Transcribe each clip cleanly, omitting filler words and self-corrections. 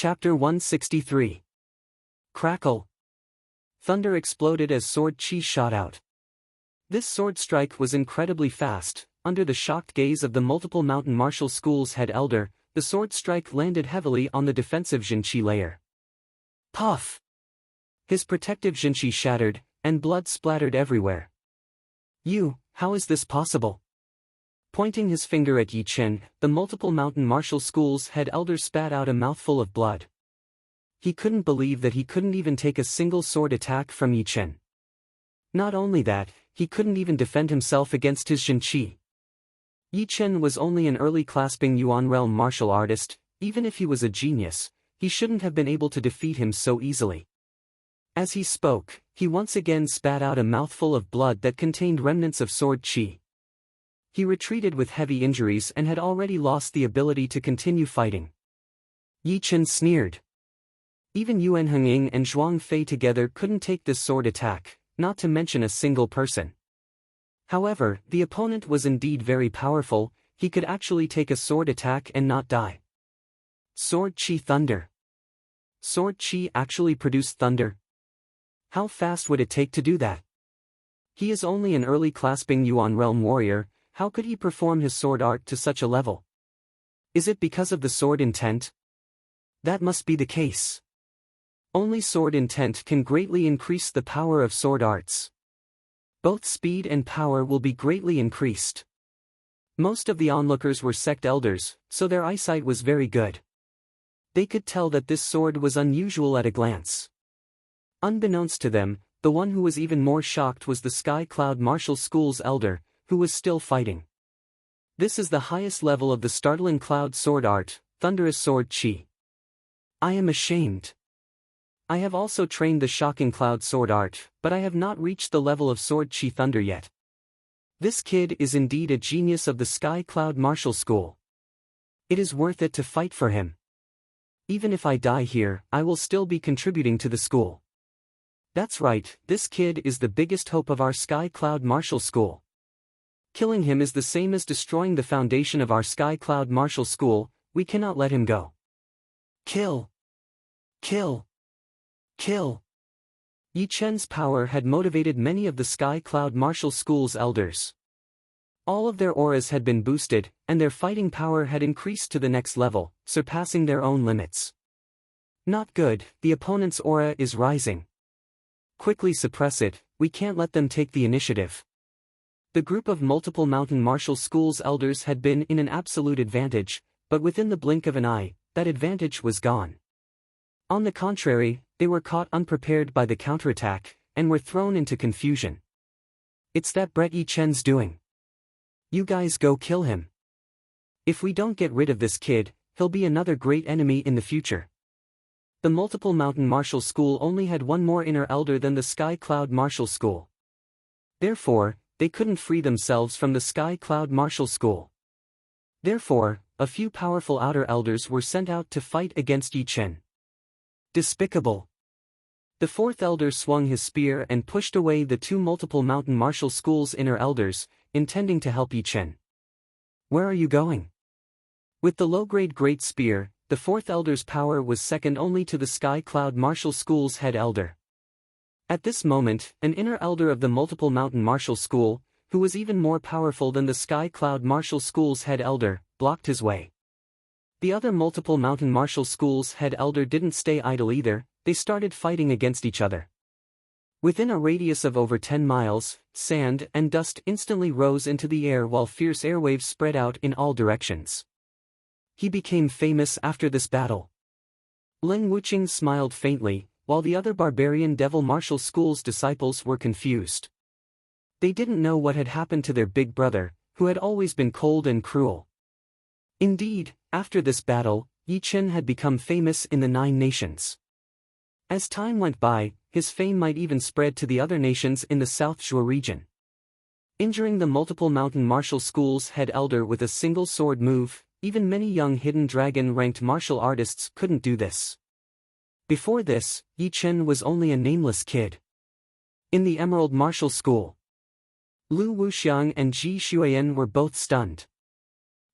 Chapter 163. Crackle. Thunder exploded as sword chi shot out. This sword strike was incredibly fast. Under the shocked gaze of the multiple mountain martial school's head elder, the sword strike landed heavily on the defensive Jinchi layer. Puff! His protective Jinchi shattered, and blood splattered everywhere. How is this possible? Pointing his finger at Yi Chen, the multiple mountain martial school's head elder spat out a mouthful of blood. He couldn't believe that he couldn't even take a single sword attack from Yi Chen. Not only that, he couldn't even defend himself against his Jinchi. Yi Chen was only an early clasping Yuan realm martial artist. Even if he was a genius, he shouldn't have been able to defeat him so easily. As he spoke, he once again spat out a mouthful of blood that contained remnants of sword chi. He retreated with heavy injuries and had already lost the ability to continue fighting. Yi Chen sneered. Even Yuan Hengying and Zhuang Fei together couldn't take this sword attack, not to mention a single person. However, the opponent was indeed very powerful. He could actually take a sword attack and not die. Sword chi thunder. Sword chi actually produced thunder? How fast would it take to do that? He is only an early clasping Yuan realm warrior. How could he perform his sword art to such a level? Is it because of the sword intent? That must be the case. Only sword intent can greatly increase the power of sword arts. Both speed and power will be greatly increased. Most of the onlookers were sect elders, so their eyesight was very good. They could tell that this sword was unusual at a glance. Unbeknownst to them, the one who was even more shocked was the Sky Cloud Martial School's elder, who was still fighting. This is the highest level of the startling cloud sword art, thunderous sword chi. I am ashamed. I have also trained the shocking cloud sword art, but I have not reached the level of sword chi thunder yet. This kid is indeed a genius of the Sky Cloud Martial School. It is worth it to fight for him. Even if I die here, I will still be contributing to the school. That's right, this kid is the biggest hope of our Sky Cloud Martial School. Killing him is the same as destroying the foundation of our Sky Cloud Martial School. We cannot let him go. Kill! Kill! Kill! Yi Chen's power had motivated many of the Sky Cloud Martial School's elders. All of their auras had been boosted, and their fighting power had increased to the next level, surpassing their own limits. Not good, the opponent's aura is rising. Quickly suppress it, we can't let them take the initiative. The group of multiple mountain martial school's elders had been in an absolute advantage, but within the blink of an eye, that advantage was gone. On the contrary, they were caught unprepared by the counterattack, and were thrown into confusion. It's that Brett Yi Chen's doing. You guys go kill him. If we don't get rid of this kid, he'll be another great enemy in the future. The multiple mountain martial school only had one more inner elder than the Sky Cloud Martial School. Therefore, they couldn't free themselves from the Sky Cloud Martial School. Therefore, a few powerful outer elders were sent out to fight against Yi Chen. Despicable. The fourth elder swung his spear and pushed away the two multiple mountain martial school's inner elders, intending to help Yi Chen. Where are you going? With the low-grade great spear, the fourth elder's power was second only to the Sky Cloud Martial School's head elder. At this moment, an inner elder of the multiple mountain martial school, who was even more powerful than the Sky Cloud Martial School's head elder, blocked his way. The other multiple mountain martial school's head elder didn't stay idle either. They started fighting against each other. Within a radius of over 10 miles, sand and dust instantly rose into the air while fierce airwaves spread out in all directions. He became famous after this battle. Ling Wuqing smiled faintly, while the other barbarian devil martial school's disciples were confused. They didn't know what had happened to their big brother, who had always been cold and cruel. Indeed, after this battle, Yi Chen had become famous in the 9 nations. As time went by, his fame might even spread to the other nations in the South Shuo region. Injuring the multiple mountain martial school's head elder with a single sword move, even many young hidden dragon-ranked martial artists couldn't do this. Before this, Yi Chen was only a nameless kid. In the Emerald Martial School, Lu Wuxiang and Ji Xuan were both stunned.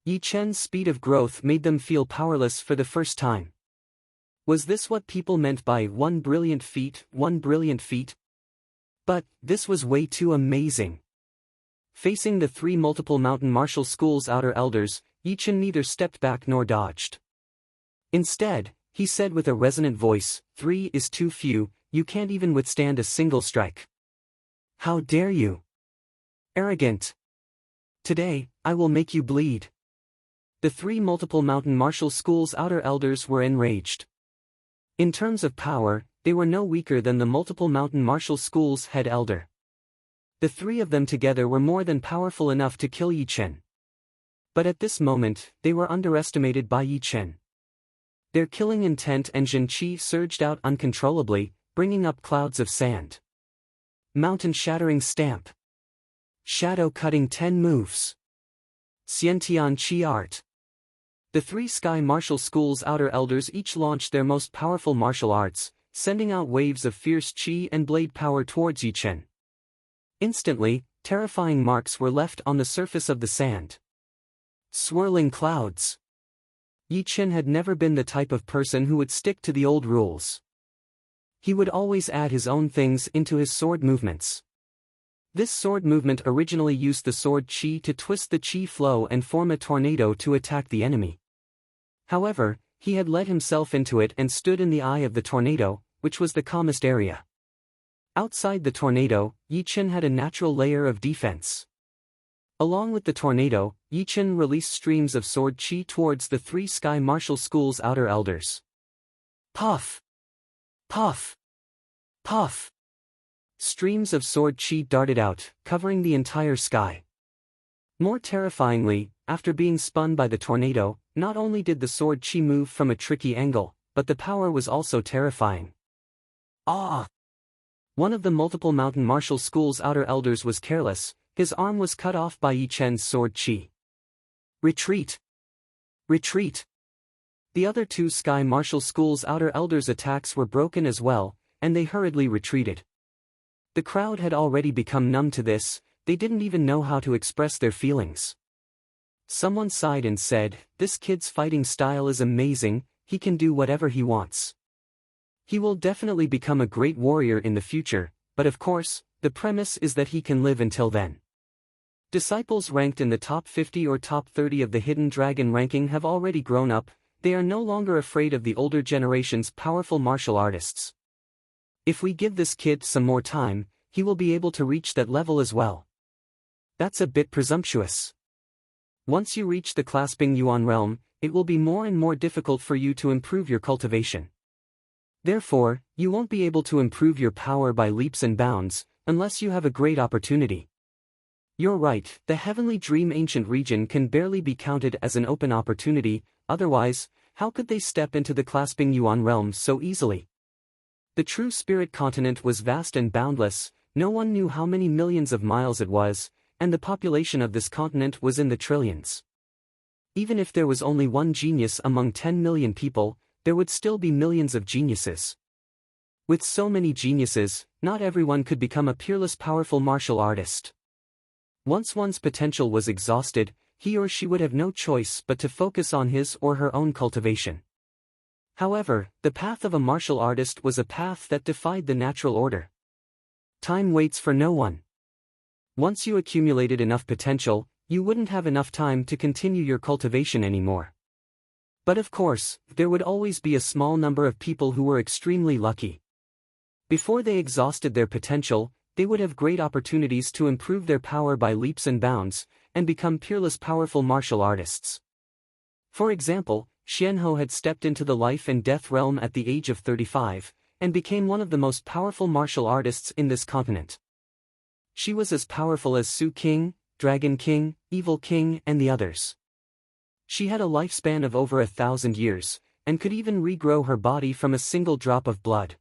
Yi Chen's speed of growth made them feel powerless for the first time. Was this what people meant by one brilliant feat, one brilliant feat? But, this was way too amazing. Facing the three multiple mountain martial school's outer elders, Yichen neither stepped back nor dodged. Instead, he said with a resonant voice, 3 is too few, you can't even withstand a single strike. How dare you? Arrogant. Today, I will make you bleed. The three multiple mountain martial school's outer elders were enraged. In terms of power, they were no weaker than the multiple mountain martial school's head elder. The three of them together were more than powerful enough to kill Yichen. But at this moment, they were underestimated by Yichen. Their killing intent and Zhenqi surged out uncontrollably, bringing up clouds of sand. Mountain-shattering stamp. Shadow-cutting 10 moves. Xiantian Qi art. The three Sky Martial School's outer elders each launched their most powerful martial arts, sending out waves of fierce qi and blade power towards Yichen. Instantly, terrifying marks were left on the surface of the sand. Swirling clouds. Yichen had never been the type of person who would stick to the old rules. He would always add his own things into his sword movements. This sword movement originally used the sword qi to twist the qi flow and form a tornado to attack the enemy. However, he had let himself into it and stood in the eye of the tornado, which was the calmest area. Outside the tornado, Yichen had a natural layer of defense. Along with the tornado, Yichen released streams of sword qi towards the three Sky Martial School's outer elders. Puff! Puff! Puff! Streams of sword qi darted out, covering the entire sky. More terrifyingly, after being spun by the tornado, not only did the sword qi move from a tricky angle, but the power was also terrifying. Ah! One of the multiple mountain martial school's outer elders was careless, his arm was cut off by Yichen's sword qi. Retreat! Retreat! The other two Sky Martial School's outer elders' attacks were broken as well, and they hurriedly retreated. The crowd had already become numb to this, they didn't even know how to express their feelings. Someone sighed and said, "This kid's fighting style is amazing, he can do whatever he wants. He will definitely become a great warrior in the future, but of course, the premise is that he can live until then." Disciples ranked in the top 50 or top 30 of the Hidden Dragon ranking have already grown up, they are no longer afraid of the older generation's powerful martial artists. If we give this kid some more time, he will be able to reach that level as well. That's a bit presumptuous. Once you reach the clasping Yuan realm, it will be more and more difficult for you to improve your cultivation. Therefore, you won't be able to improve your power by leaps and bounds, unless you have a great opportunity. You're right, the Heavenly Dream Ancient region can barely be counted as an open opportunity, otherwise, how could they step into the clasping Yuan realm so easily? The true spirit continent was vast and boundless, no one knew how many millions of miles it was, and the population of this continent was in the trillions. Even if there was only one genius among 10 million people, there would still be millions of geniuses. With so many geniuses, not everyone could become a peerless powerful martial artist. Once one's potential was exhausted, he or she would have no choice but to focus on his or her own cultivation. However, the path of a martial artist was a path that defied the natural order. Time waits for no one. Once you accumulated enough potential, you wouldn't have enough time to continue your cultivation anymore. But of course, there would always be a small number of people who were extremely lucky. Before they exhausted their potential, they would have great opportunities to improve their power by leaps and bounds, and become peerless powerful martial artists. For example, Xianhou had stepped into the life and death realm at the age of 35, and became one of the most powerful martial artists in this continent. She was as powerful as Su King, Dragon King, Evil King, and the others. She had a lifespan of over 1,000 years, and could even regrow her body from a single drop of blood.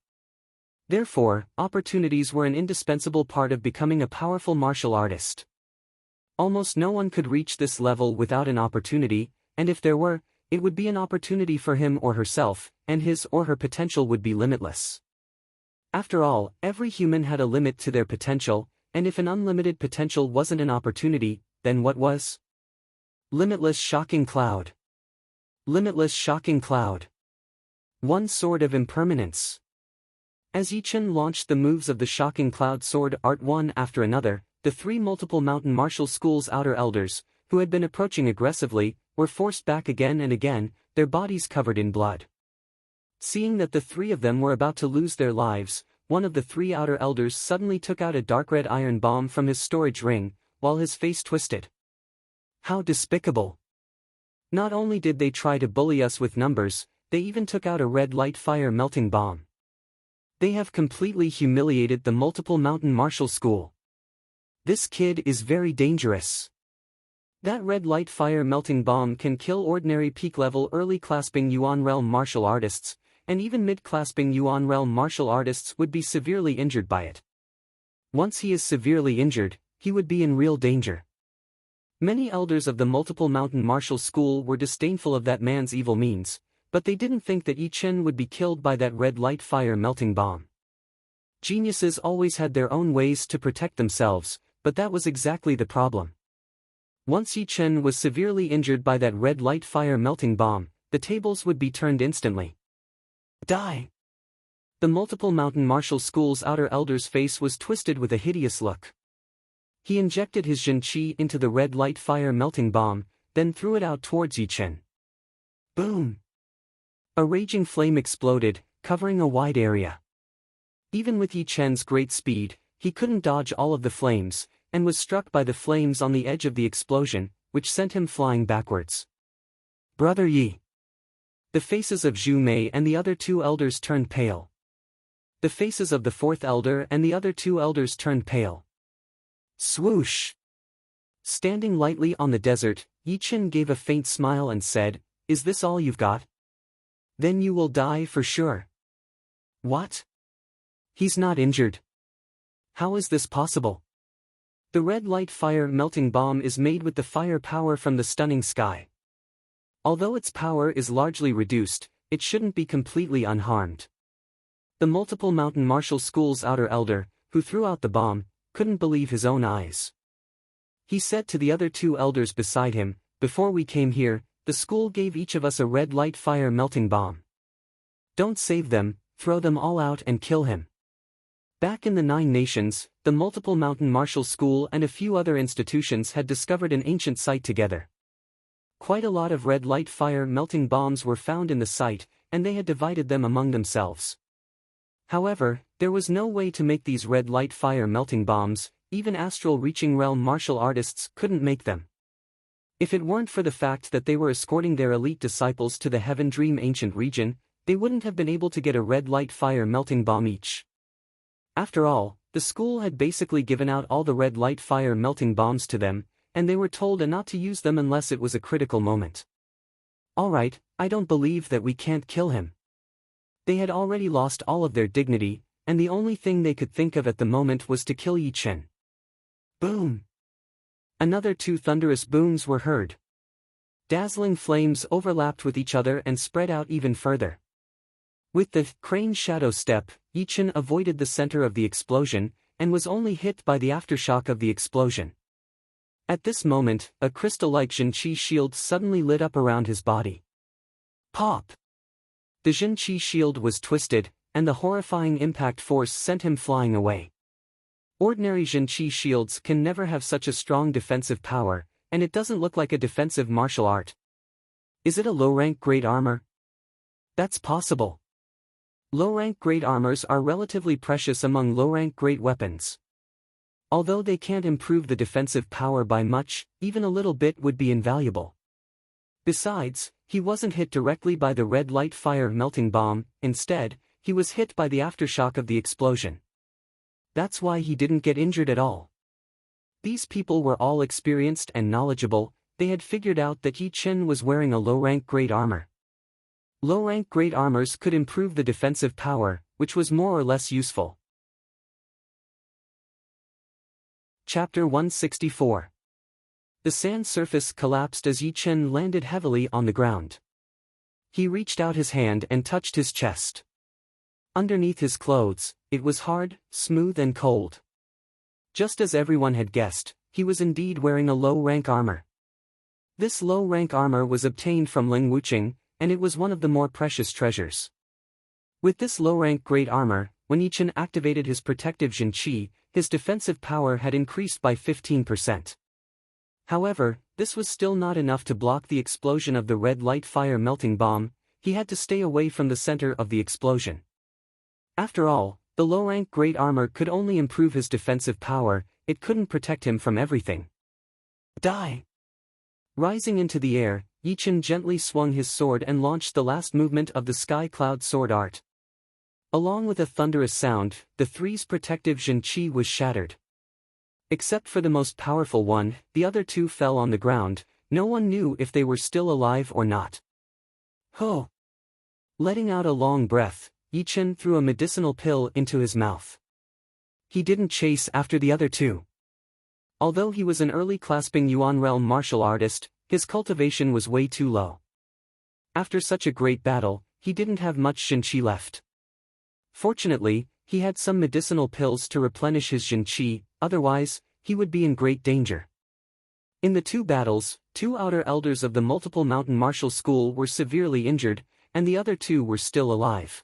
Therefore, opportunities were an indispensable part of becoming a powerful martial artist. Almost no one could reach this level without an opportunity, and if there were, it would be an opportunity for him or herself, and his or her potential would be limitless. After all, every human had a limit to their potential, and if an unlimited potential wasn't an opportunity, then what was? Limitless shocking cloud. Limitless shocking cloud. One sword of impermanence. As Yi Chen launched the moves of the shocking cloud sword art one after another, the three multiple mountain martial school's outer elders, who had been approaching aggressively, were forced back again and again, their bodies covered in blood. Seeing that the three of them were about to lose their lives, one of the three outer elders suddenly took out a dark red iron bomb from his storage ring, while his face twisted. How despicable! Not only did they try to bully us with numbers, they even took out a red light fire melting bomb. They have completely humiliated the multiple mountain martial school. This kid is very dangerous. That red light fire melting bomb can kill ordinary peak-level early clasping Yuan realm martial artists, and even mid-clasping Yuan realm martial artists would be severely injured by it. Once he is severely injured, he would be in real danger. Many elders of the multiple mountain martial school were disdainful of that man's evil means, but they didn't think that Yi Chen would be killed by that red light fire melting bomb. Geniuses always had their own ways to protect themselves, but that was exactly the problem. Once Yi Chen was severely injured by that red light fire melting bomb, the tables would be turned instantly. Die! The multiple mountain martial school's outer elder's face was twisted with a hideous look. He injected his Jin Qi into the red light fire melting bomb, then threw it out towards Yi Chen. Boom! A raging flame exploded, covering a wide area. Even with Yi Chen's great speed, he couldn't dodge all of the flames, and was struck by the flames on the edge of the explosion, which sent him flying backwards. Brother Yi! The faces of Zhu Mei and the other two elders turned pale. The faces of the fourth elder and the other two elders turned pale. Swoosh! Standing lightly on the desert, Yi Chen gave a faint smile and said, "Is this all you've got? Then you will die for sure." What? He's not injured. How is this possible? The red light fire melting bomb is made with the fire power from the stunning sky. Although its power is largely reduced, it shouldn't be completely unharmed. The multiple mountain martial school's outer elder, who threw out the bomb, couldn't believe his own eyes. He said to the other two elders beside him, "Before we came here, the school gave each of us a red light fire melting bomb. Don't save them, throw them all out and kill him." Back in the Nine Nations, the multiple mountain martial school and a few other institutions had discovered an ancient site together. Quite a lot of red light fire melting bombs were found in the site, and they had divided them among themselves. However, there was no way to make these red light fire melting bombs, even astral reaching realm martial artists couldn't make them. If it weren't for the fact that they were escorting their elite disciples to the Heaven Dream ancient region, they wouldn't have been able to get a red light fire melting bomb each. After all, the school had basically given out all the red light fire melting bombs to them, and they were told not to use them unless it was a critical moment. Alright, I don't believe that we can't kill him. They had already lost all of their dignity, and the only thing they could think of at the moment was to kill Yi Chen. Boom! Another two thunderous booms were heard. Dazzling flames overlapped with each other and spread out even further. With the crane shadow step, Yi Chen avoided the center of the explosion, and was only hit by the aftershock of the explosion. At this moment, a crystal-like Jin Qi shield suddenly lit up around his body. Pop! The Jin Qi shield was twisted, and the horrifying impact force sent him flying away. Ordinary Jin Qi shields can never have such a strong defensive power, and it doesn't look like a defensive martial art. Is it a low-rank great armor? That's possible. Low-rank great armors are relatively precious among low-rank great weapons. Although they can't improve the defensive power by much, even a little bit would be invaluable. Besides, he wasn't hit directly by the red light fire melting bomb, instead, he was hit by the aftershock of the explosion. That's why he didn't get injured at all. These people were all experienced and knowledgeable, they had figured out that Yi Chen was wearing a low-rank great armor. Low-rank great armors could improve the defensive power, which was more or less useful. Chapter 164. The sand surface collapsed as Yi Chen landed heavily on the ground. He reached out his hand and touched his chest. Underneath his clothes, it was hard, smooth and cold. Just as everyone had guessed, he was indeed wearing a low-rank armor. This low-rank armor was obtained from Ling Wuqing, and it was one of the more precious treasures. With this low-rank great armor, when Yichen activated his protective Jinqi, his defensive power had increased by 15%. However, this was still not enough to block the explosion of the red light fire melting bomb. He had to stay away from the center of the explosion. After all, the low-rank great armor could only improve his defensive power, it couldn't protect him from everything. Die! Rising into the air, Yichen gently swung his sword and launched the last movement of the Sky Cloud Sword Art. Along with a thunderous sound, the three's protective Jinqi was shattered. Except for the most powerful one, the other two fell on the ground. No one knew if they were still alive or not. Ho! Letting out a long breath, Yichen threw a medicinal pill into his mouth. He didn't chase after the other two. Although he was an early clasping Yuan realm martial artist, his cultivation was way too low. After such a great battle, he didn't have much Jinqi left. Fortunately, he had some medicinal pills to replenish his Jinqi, otherwise, he would be in great danger. In the two battles, two outer elders of the multiple mountain martial school were severely injured, and the other two were still alive.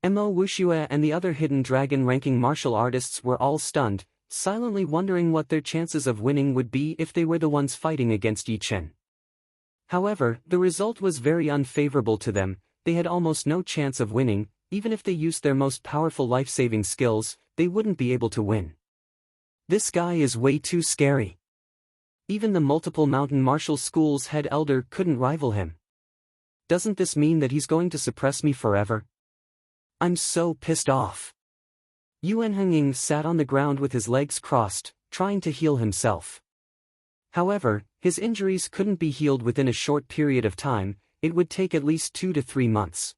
Mo Wuxue and the other hidden dragon-ranking martial artists were all stunned, silently wondering what their chances of winning would be if they were the ones fighting against Yichen. However, the result was very unfavorable to them. They had almost no chance of winning. Even if they used their most powerful life-saving skills, they wouldn't be able to win. This guy is way too scary. Even the multiple mountain martial school's head elder couldn't rival him. Doesn't this mean that he's going to suppress me forever? I'm so pissed off. Yuan Hengying sat on the ground with his legs crossed, trying to heal himself. However, his injuries couldn't be healed within a short period of time. It would take at least 2 to 3 months.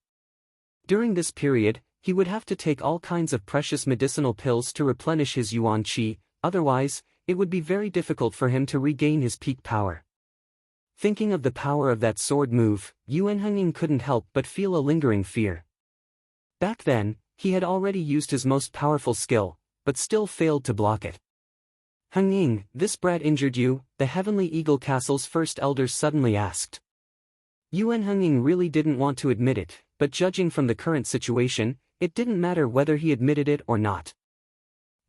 During this period, he would have to take all kinds of precious medicinal pills to replenish his Yuan Qi, otherwise, it would be very difficult for him to regain his peak power. Thinking of the power of that sword move, Yuan Hengying couldn't help but feel a lingering fear. Back then, he had already used his most powerful skill, but still failed to block it. Hengying, this brat injured you? The Heavenly Eagle Castle's first elder suddenly asked. Yuan Hengying really didn't want to admit it, but judging from the current situation, it didn't matter whether he admitted it or not.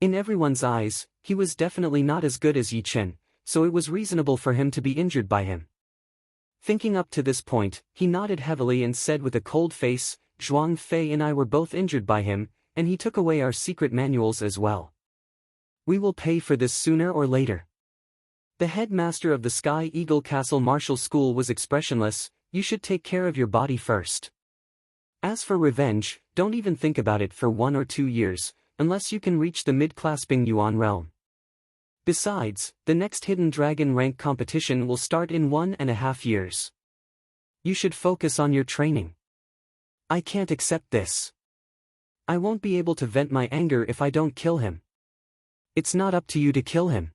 In everyone's eyes, he was definitely not as good as Yichen, so it was reasonable for him to be injured by him. Thinking up to this point, he nodded heavily and said with a cold face, Zhuang Fei and I were both injured by him, and he took away our secret manuals as well. We will pay for this sooner or later. The headmaster of the Sky Eagle Castle Martial School was expressionless. You should take care of your body first. As for revenge, don't even think about it for 1 or 2 years, unless you can reach the mid-clasping Yuan realm. Besides, the next hidden dragon rank competition will start in 1.5 years. You should focus on your training. I can't accept this. I won't be able to vent my anger if I don't kill him. It's not up to you to kill him.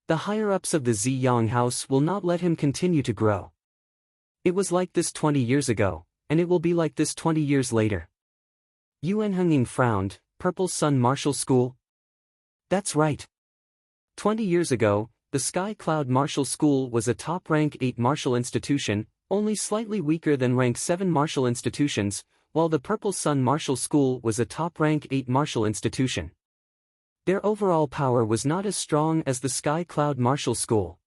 The higher-ups of the Ziyang house will not let him continue to grow. It was like this 20 years ago, and it will be like this 20 years later. Yuan Hengying frowned. Purple Sun Martial School? That's right. 20 years ago, the Sky Cloud Martial School was a top rank 8 martial institution, only slightly weaker than rank 7 martial institutions, while the Purple Sun Martial School was a top rank 8 martial institution. Their overall power was not as strong as the Sky Cloud Martial School.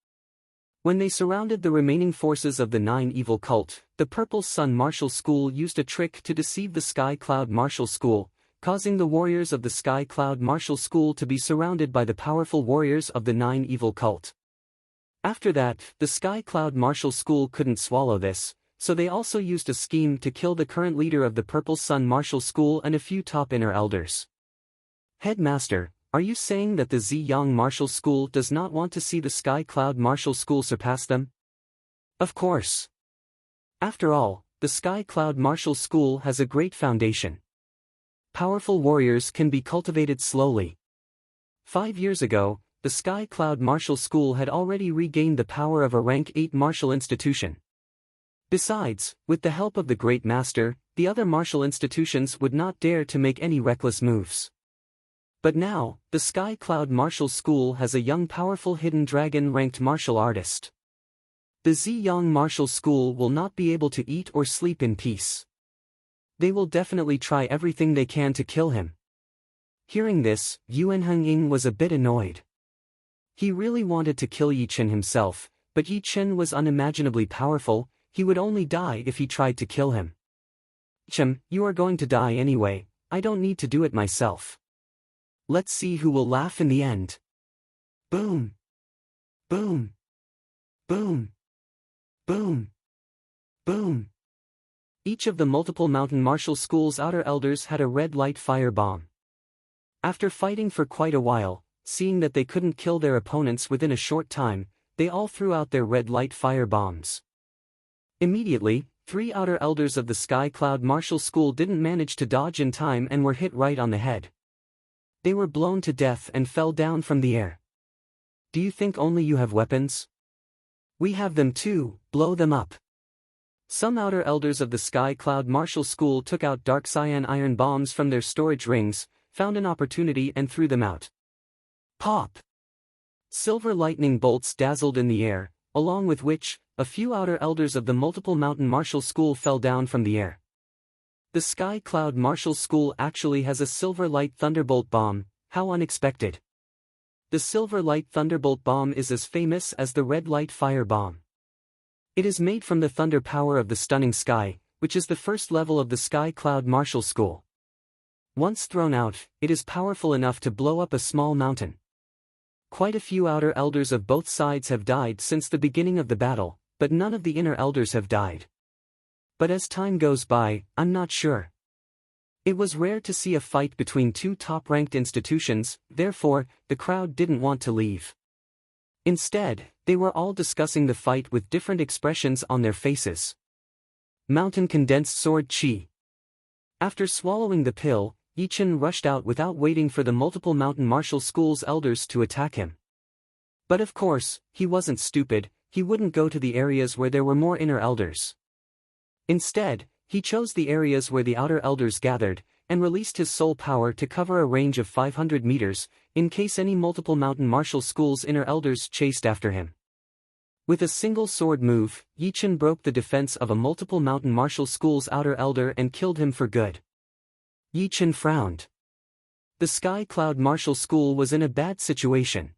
When they surrounded the remaining forces of the 9 evil cult, the Purple Sun Martial School used a trick to deceive the Sky Cloud Martial School, causing the warriors of the Sky Cloud Martial School to be surrounded by the powerful warriors of the 9 evil cult. After that, the Sky Cloud Martial School couldn't swallow this, so they also used a scheme to kill the current leader of the Purple Sun Martial School and a few top inner elders. Headmaster, are you saying that the Ziyang Martial School does not want to see the Sky Cloud Martial School surpass them? Of course. After all, the Sky Cloud Martial School has a great foundation. Powerful warriors can be cultivated slowly. 5 years ago, the Sky Cloud Martial School had already regained the power of a rank 8 martial institution. Besides, with the help of the Great Master, the other martial institutions would not dare to make any reckless moves. But now, the Sky Cloud Martial School has a young powerful hidden dragon-ranked martial artist. The Ziyang Martial School will not be able to eat or sleep in peace. They will definitely try everything they can to kill him. Hearing this, Yuan Hengying was a bit annoyed. He really wanted to kill Yi Chen himself, but Yi Chen was unimaginably powerful. He would only die if he tried to kill him. "Chen, you are going to die anyway, I don't need to do it myself. Let's see who will laugh in the end." Boom! Boom! Boom! Boom! Boom! Each of the multiple mountain martial school's outer elders had a red light fire bomb. After fighting for quite a while, seeing that they couldn't kill their opponents within a short time, they all threw out their red light fire bombs. Immediately, 3 outer elders of the Sky Cloud Martial School didn't manage to dodge in time and were hit right on the head. They were blown to death and fell down from the air. "Do you think only you have weapons? We have them too, blow them up." Some outer elders of the Sky Cloud Martial School took out dark cyan iron bombs from their storage rings, found an opportunity and threw them out. Pop! Silver lightning bolts dazzled in the air, along with which, a few outer elders of the multiple mountain martial school fell down from the air. The Sky Cloud Martial School actually has a silver light thunderbolt bomb. How unexpected. The silver light thunderbolt bomb is as famous as the red light fire bomb. It is made from the thunder power of the stunning sky, which is the first level of the Sky Cloud Martial School. Once thrown out, it is powerful enough to blow up a small mountain. Quite a few outer elders of both sides have died since the beginning of the battle, but none of the inner elders have died. But as time goes by, I'm not sure. It was rare to see a fight between 2 top-ranked institutions, therefore, the crowd didn't want to leave. Instead, they were all discussing the fight with different expressions on their faces. Mountain Condensed Sword Chi. After swallowing the pill, Yi Chen rushed out without waiting for the multiple mountain martial school's elders to attack him. But of course, he wasn't stupid, he wouldn't go to the areas where there were more inner elders. Instead, he chose the areas where the outer elders gathered, and released his soul power to cover a range of 500 meters, in case any multiple mountain martial school's inner elders chased after him. With a single sword move, Yi Chen broke the defense of a multiple mountain martial school's outer elder and killed him for good. Yi Chen frowned. The Sky Cloud Martial School was in a bad situation.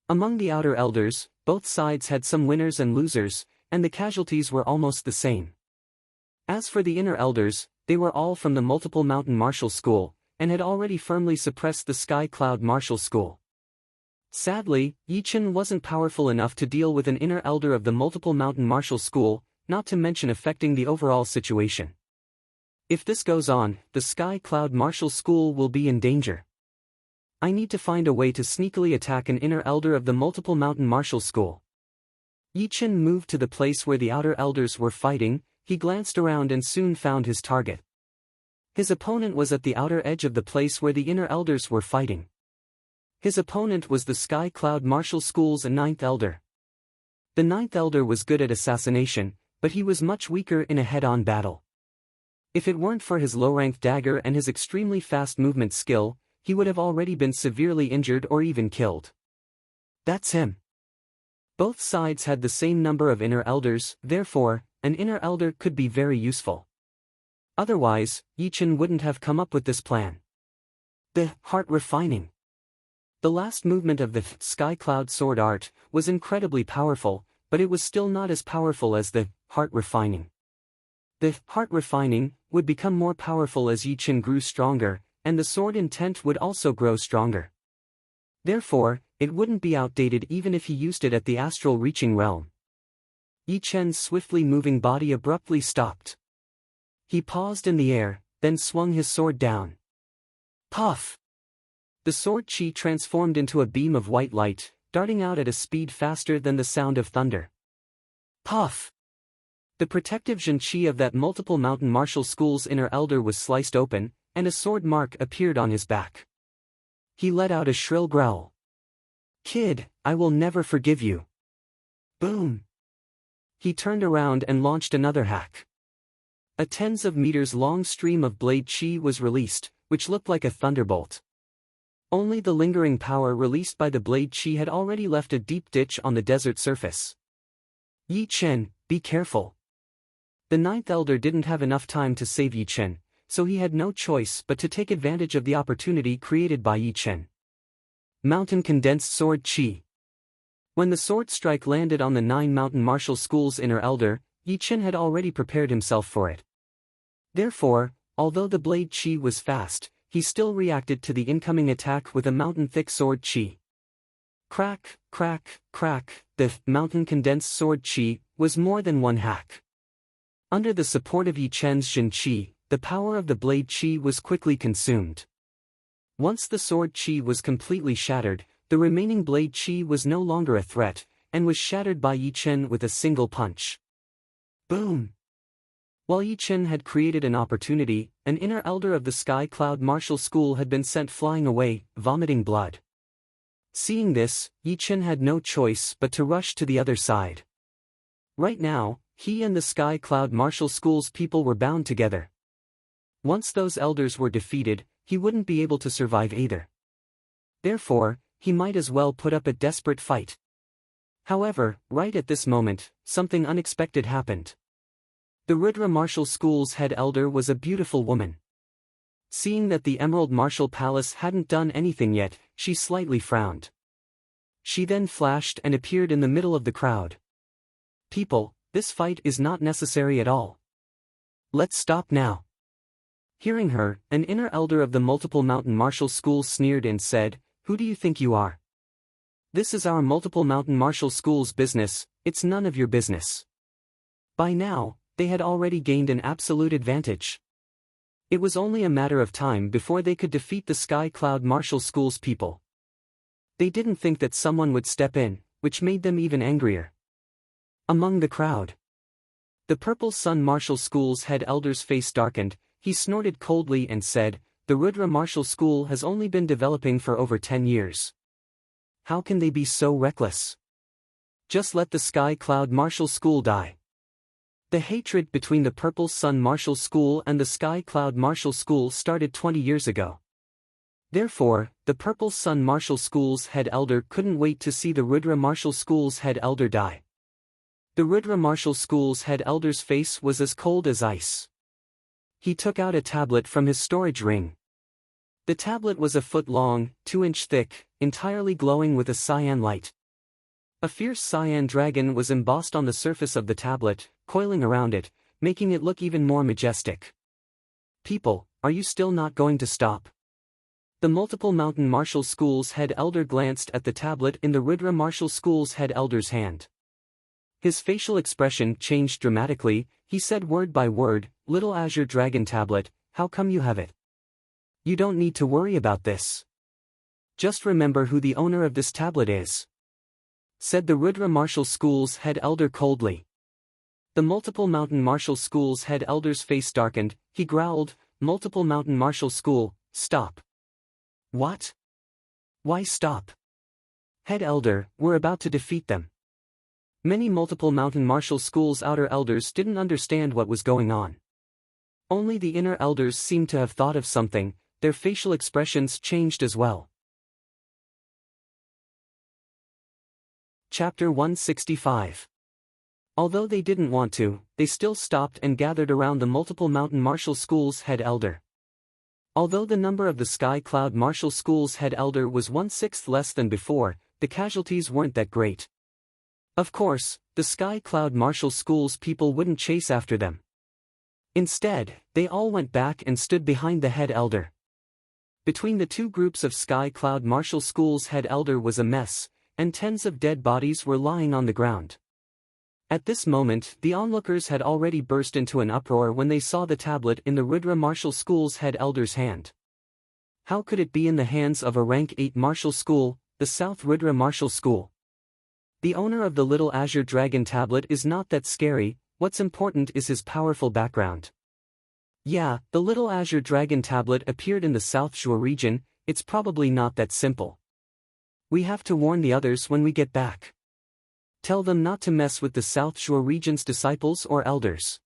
Among the outer elders, both sides had some winners and losers, and the casualties were almost the same. As for the inner elders, they were all from the multiple mountain martial school, and had already firmly suppressed the Sky Cloud Martial School. Sadly, Yi Chen wasn't powerful enough to deal with an inner elder of the multiple mountain martial school, not to mention affecting the overall situation. If this goes on, the Sky Cloud Martial School will be in danger. I need to find a way to sneakily attack an inner elder of the multiple mountain martial school. Yi Chen moved to the place where the outer elders were fighting. He glanced around and soon found his target. His opponent was at the outer edge of the place where the inner elders were fighting. His opponent was the Sky Cloud Martial School's 9th elder. The 9th elder was good at assassination, but he was much weaker in a head-on battle. If it weren't for his low-ranked dagger and his extremely fast movement skill, he would have already been severely injured or even killed. That's him. Both sides had the same number of inner elders, therefore, an inner elder could be very useful. Otherwise, Yi Chen wouldn't have come up with this plan. The heart refining. The last movement of the Sky Cloud Sword Art was incredibly powerful, but it was still not as powerful as the heart refining. The heart refining would become more powerful as Yi Chen grew stronger, and the sword intent would also grow stronger. Therefore, it wouldn't be outdated even if he used it at the astral reaching realm. Yi Chen's swiftly moving body abruptly stopped. He paused in the air, then swung his sword down. Puff! The sword chi transformed into a beam of white light, darting out at a speed faster than the sound of thunder. Puff! The protective Zhen Qi of that multiple mountain martial school's inner elder was sliced open, and a sword mark appeared on his back. He let out a shrill growl. Kid, I will never forgive you. Boom! He turned around and launched another hack. A tens of meters long stream of blade chi was released, which looked like a thunderbolt. Only the lingering power released by the blade chi had already left a deep ditch on the desert surface. Yi Chen, be careful. The ninth elder didn't have enough time to save Yi Chen, so he had no choice but to take advantage of the opportunity created by Yi Chen. Mountain Condensed Sword Chi. When the sword strike landed on the 9 mountain martial school's inner elder, Yi Chen had already prepared himself for it. Therefore, although the blade chi was fast, he still reacted to the incoming attack with a mountain-thick sword chi. Crack, crack, crack, the mountain condensed sword chi was more than one hack. Under the support of Yi Chen's Jin Chi, the power of the blade chi was quickly consumed. Once the sword chi was completely shattered, the remaining blade chi was no longer a threat, and was shattered by Yi Chen with a single punch. Boom! While Yi Chen had created an opportunity, an inner elder of the Sky Cloud Martial School had been sent flying away, vomiting blood. Seeing this, Yi Chen had no choice but to rush to the other side. Right now, he and the Sky Cloud Martial School's people were bound together. Once those elders were defeated, he wouldn't be able to survive either. Therefore, he might as well put up a desperate fight. However, right at this moment, something unexpected happened. The Rudra Martial School's head elder was a beautiful woman. Seeing that the Emerald Martial Palace hadn't done anything yet, she slightly frowned. She then flashed and appeared in the middle of the crowd. People, this fight is not necessary at all. Let's stop now. Hearing her, an inner elder of the multiple mountain martial school sneered and said, "Who do you think you are? This is our multiple mountain martial school's business, it's none of your business." By now, they had already gained an absolute advantage. It was only a matter of time before they could defeat the Sky Cloud Martial School's people. They didn't think that someone would step in, which made them even angrier. Among the crowd, the Purple Sun Martial School's head elder's face darkened. He snorted coldly and said, "The Rudra Martial School has only been developing for over 10 years. How can they be so reckless? Just let the Sky Cloud Martial School die." The hatred between the Purple Sun Martial School and the Sky Cloud Martial School started 20 years ago. Therefore, the Purple Sun Martial School's head elder couldn't wait to see the Rudra Martial School's head elder die. The Rudra Martial School's head elder's face was as cold as ice. He took out a tablet from his storage ring. The tablet was a foot long, 2-inch thick, entirely glowing with a cyan light. A fierce cyan dragon was embossed on the surface of the tablet, coiling around it, making it look even more majestic. "People, are you still not going to stop?" The multiple mountain martial school's head elder glanced at the tablet in the Rudra Martial School's head elder's hand. His facial expression changed dramatically. He said word by word, "Little Azure Dragon Tablet, how come you have it? You don't need to worry about this. Just remember who the owner of this tablet is," said the Rudra Martial School's head elder coldly. The Multiple Mountain Martial School's head elder's face darkened. He growled, "Multiple Mountain Martial School, stop." "What? Why stop?" "Head elder, we're about to defeat them." Many multiple mountain martial school's outer elders didn't understand what was going on. Only the inner elders seemed to have thought of something. Their facial expressions changed as well. Chapter 165. Although they didn't want to, they still stopped and gathered around the multiple mountain martial school's head elder. Although the number of the Sky Cloud Martial School's head elder was 1/6 less than before, the casualties weren't that great. Of course, the Sky Cloud Martial School's people wouldn't chase after them. Instead, they all went back and stood behind the head elder. Between the two groups of Sky Cloud Martial School's head elder was a mess, and tens of dead bodies were lying on the ground. At this moment, the onlookers had already burst into an uproar when they saw the tablet in the Rudra Martial School's head elder's hand. How could it be in the hands of a rank 8 martial school, the South Rudra Martial School? The owner of the Little Azure Dragon Tablet is not that scary. What's important is his powerful background. Yeah, the Little Azure Dragon Tablet appeared in the South Shore region. It's probably not that simple. We have to warn the others when we get back. Tell them not to mess with the South Shore region's disciples or elders.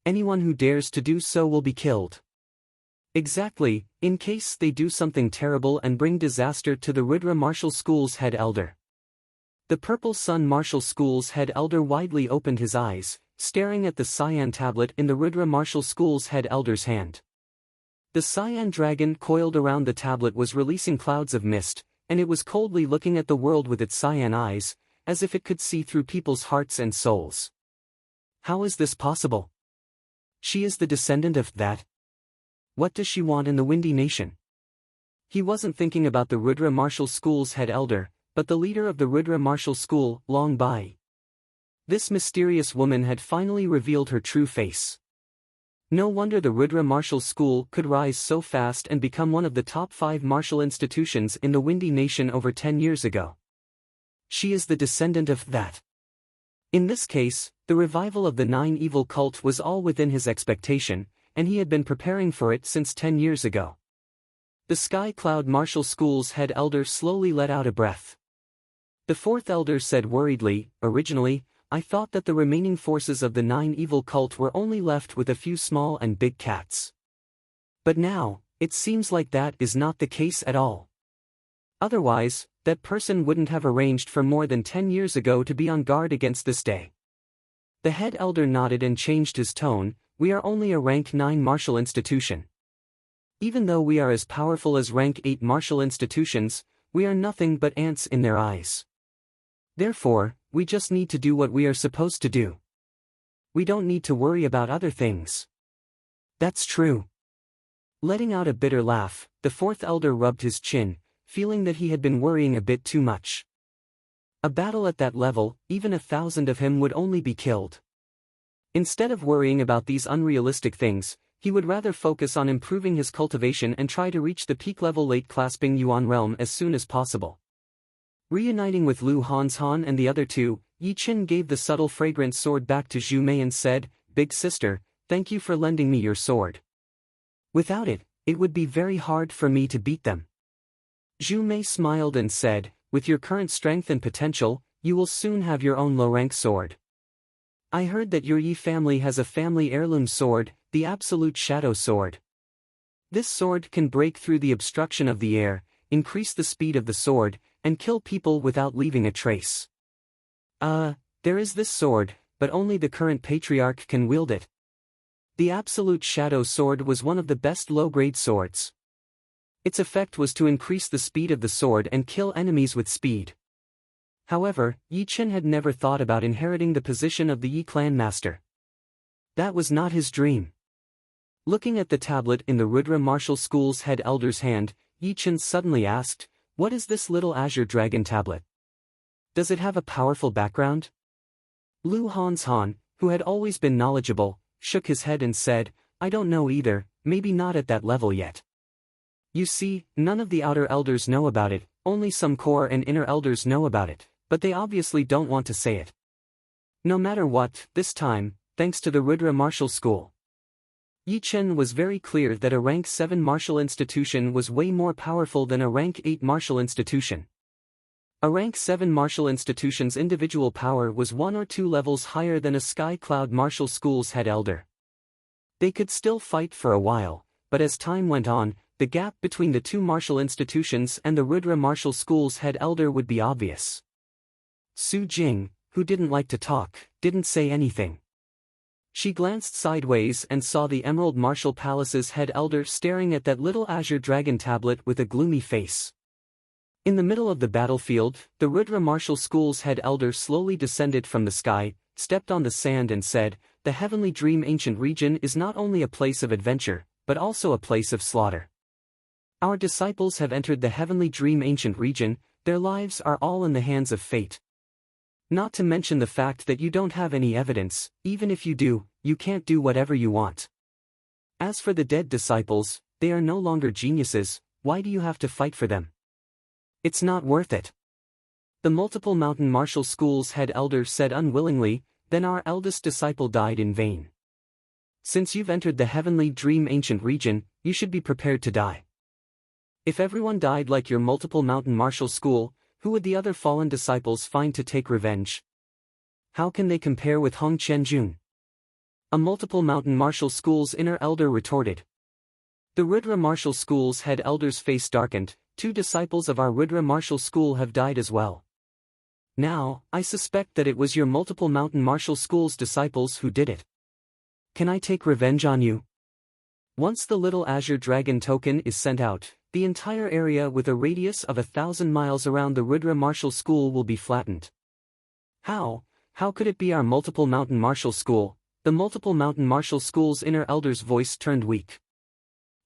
Anyone who dares to do so will be killed. Exactly, in case they do something terrible and bring disaster to the Rudra Martial School's head elder. The Purple Sun Martial School's head elder widely opened his eyes, staring at the cyan tablet in the Rudra martial school's head elder's hand. The cyan dragon coiled around the tablet was releasing clouds of mist, and it was coldly looking at the world with its cyan eyes, as if it could see through people's hearts and souls. How is this possible? She is the descendant of that. What does she want in the Windy Nation? He wasn't thinking about the Rudra martial school's head elder, but the leader of the Rudra martial school, Long Bai. This mysterious woman had finally revealed her true face. No wonder the Rudra martial school could rise so fast and become one of the top 5 martial institutions in the Windy Nation over 10 years ago. She is the descendant of that. In this case, the revival of the 9 evil cult was all within his expectation, and he had been preparing for it since 10 years ago. The Sky Cloud martial school's head elder slowly let out a breath. The 4th elder said worriedly, originally, I thought that the remaining forces of the 9 evil cult were only left with a few small and big cats. But now, it seems like that is not the case at all. Otherwise, that person wouldn't have arranged for more than 10 years ago to be on guard against this day. The head elder nodded and changed his tone, we are only a rank 9 martial institution. Even though we are as powerful as rank 8 martial institutions, we are nothing but ants in their eyes. Therefore, we just need to do what we are supposed to do. We don't need to worry about other things. That's true. Letting out a bitter laugh, the 4th elder rubbed his chin, feeling that he had been worrying a bit too much. A battle at that level, even 1,000 of him would only be killed. Instead of worrying about these unrealistic things, he would rather focus on improving his cultivation and try to reach the peak level late clasping Yuan realm as soon as possible. Reuniting with Lu Hanshan and the other 2, Yi Qin gave the subtle fragrant sword back to Zhu Mei and said, Big sister, thank you for lending me your sword. Without it, it would be very hard for me to beat them. Zhu Mei smiled and said, with your current strength and potential, you will soon have your own low-rank sword. I heard that your Yi family has a family heirloom sword, the Absolute Shadow Sword. This sword can break through the obstruction of the air, increase the speed of the sword, and kill people without leaving a trace. There is this sword, but only the current patriarch can wield it. The Absolute Shadow Sword was one of the best low-grade swords. Its effect was to increase the speed of the sword and kill enemies with speed. However, Yi Qin had never thought about inheriting the position of the Yi clan master. That was not his dream. Looking at the tablet in the Rudra martial school's head elder's hand, Yi Qin suddenly asked, what is this little azure dragon tablet? Does it have a powerful background? Lu Hanshan, who had always been knowledgeable, shook his head and said, I don't know either, maybe not at that level yet. You see, none of the outer elders know about it, only some core and inner elders know about it, but they obviously don't want to say it. No matter what, this time, thanks to the Rudra martial school. Yi Qin was very clear that a rank 7 martial institution was way more powerful than a rank 8 martial institution. A rank 7 martial institution's individual power was 1 or 2 levels higher than a Sky Cloud martial school's head elder. They could still fight for a while, but as time went on, the gap between the 2 martial institutions and the Rudra martial school's head elder would be obvious. Su Jing, who didn't like to talk, didn't say anything. She glanced sideways and saw the Emerald Martial Palace's head elder staring at that little azure dragon tablet with a gloomy face. In the middle of the battlefield, the Rudra martial school's head elder slowly descended from the sky, stepped on the sand and said, the Heavenly Dream Ancient Region is not only a place of adventure, but also a place of slaughter. Our disciples have entered the Heavenly Dream Ancient Region, their lives are all in the hands of fate. Not to mention the fact that you don't have any evidence, even if you do, you can't do whatever you want. As for the dead disciples, they are no longer geniuses, why do you have to fight for them? It's not worth it. The multiple mountain martial school's head elder said unwillingly, then our eldest disciple died in vain. Since you've entered the Heavenly Dream Ancient Region, you should be prepared to die. If everyone died like your multiple mountain martial school, who would the other fallen disciples find to take revenge? How can they compare with Hong Qianjun? A multiple mountain martial school's inner elder retorted. The Rudra martial school's head elder's face darkened, 2 disciples of our Rudra martial school have died as well. Now, I suspect that it was your multiple mountain martial school's disciples who did it. Can I take revenge on you? Once the little azure dragon token is sent out, the entire area with a radius of 1,000 miles around the Rudra martial school will be flattened. How? How could it be our multiple mountain martial school? The multiple mountain martial school's inner elder's voice turned weak.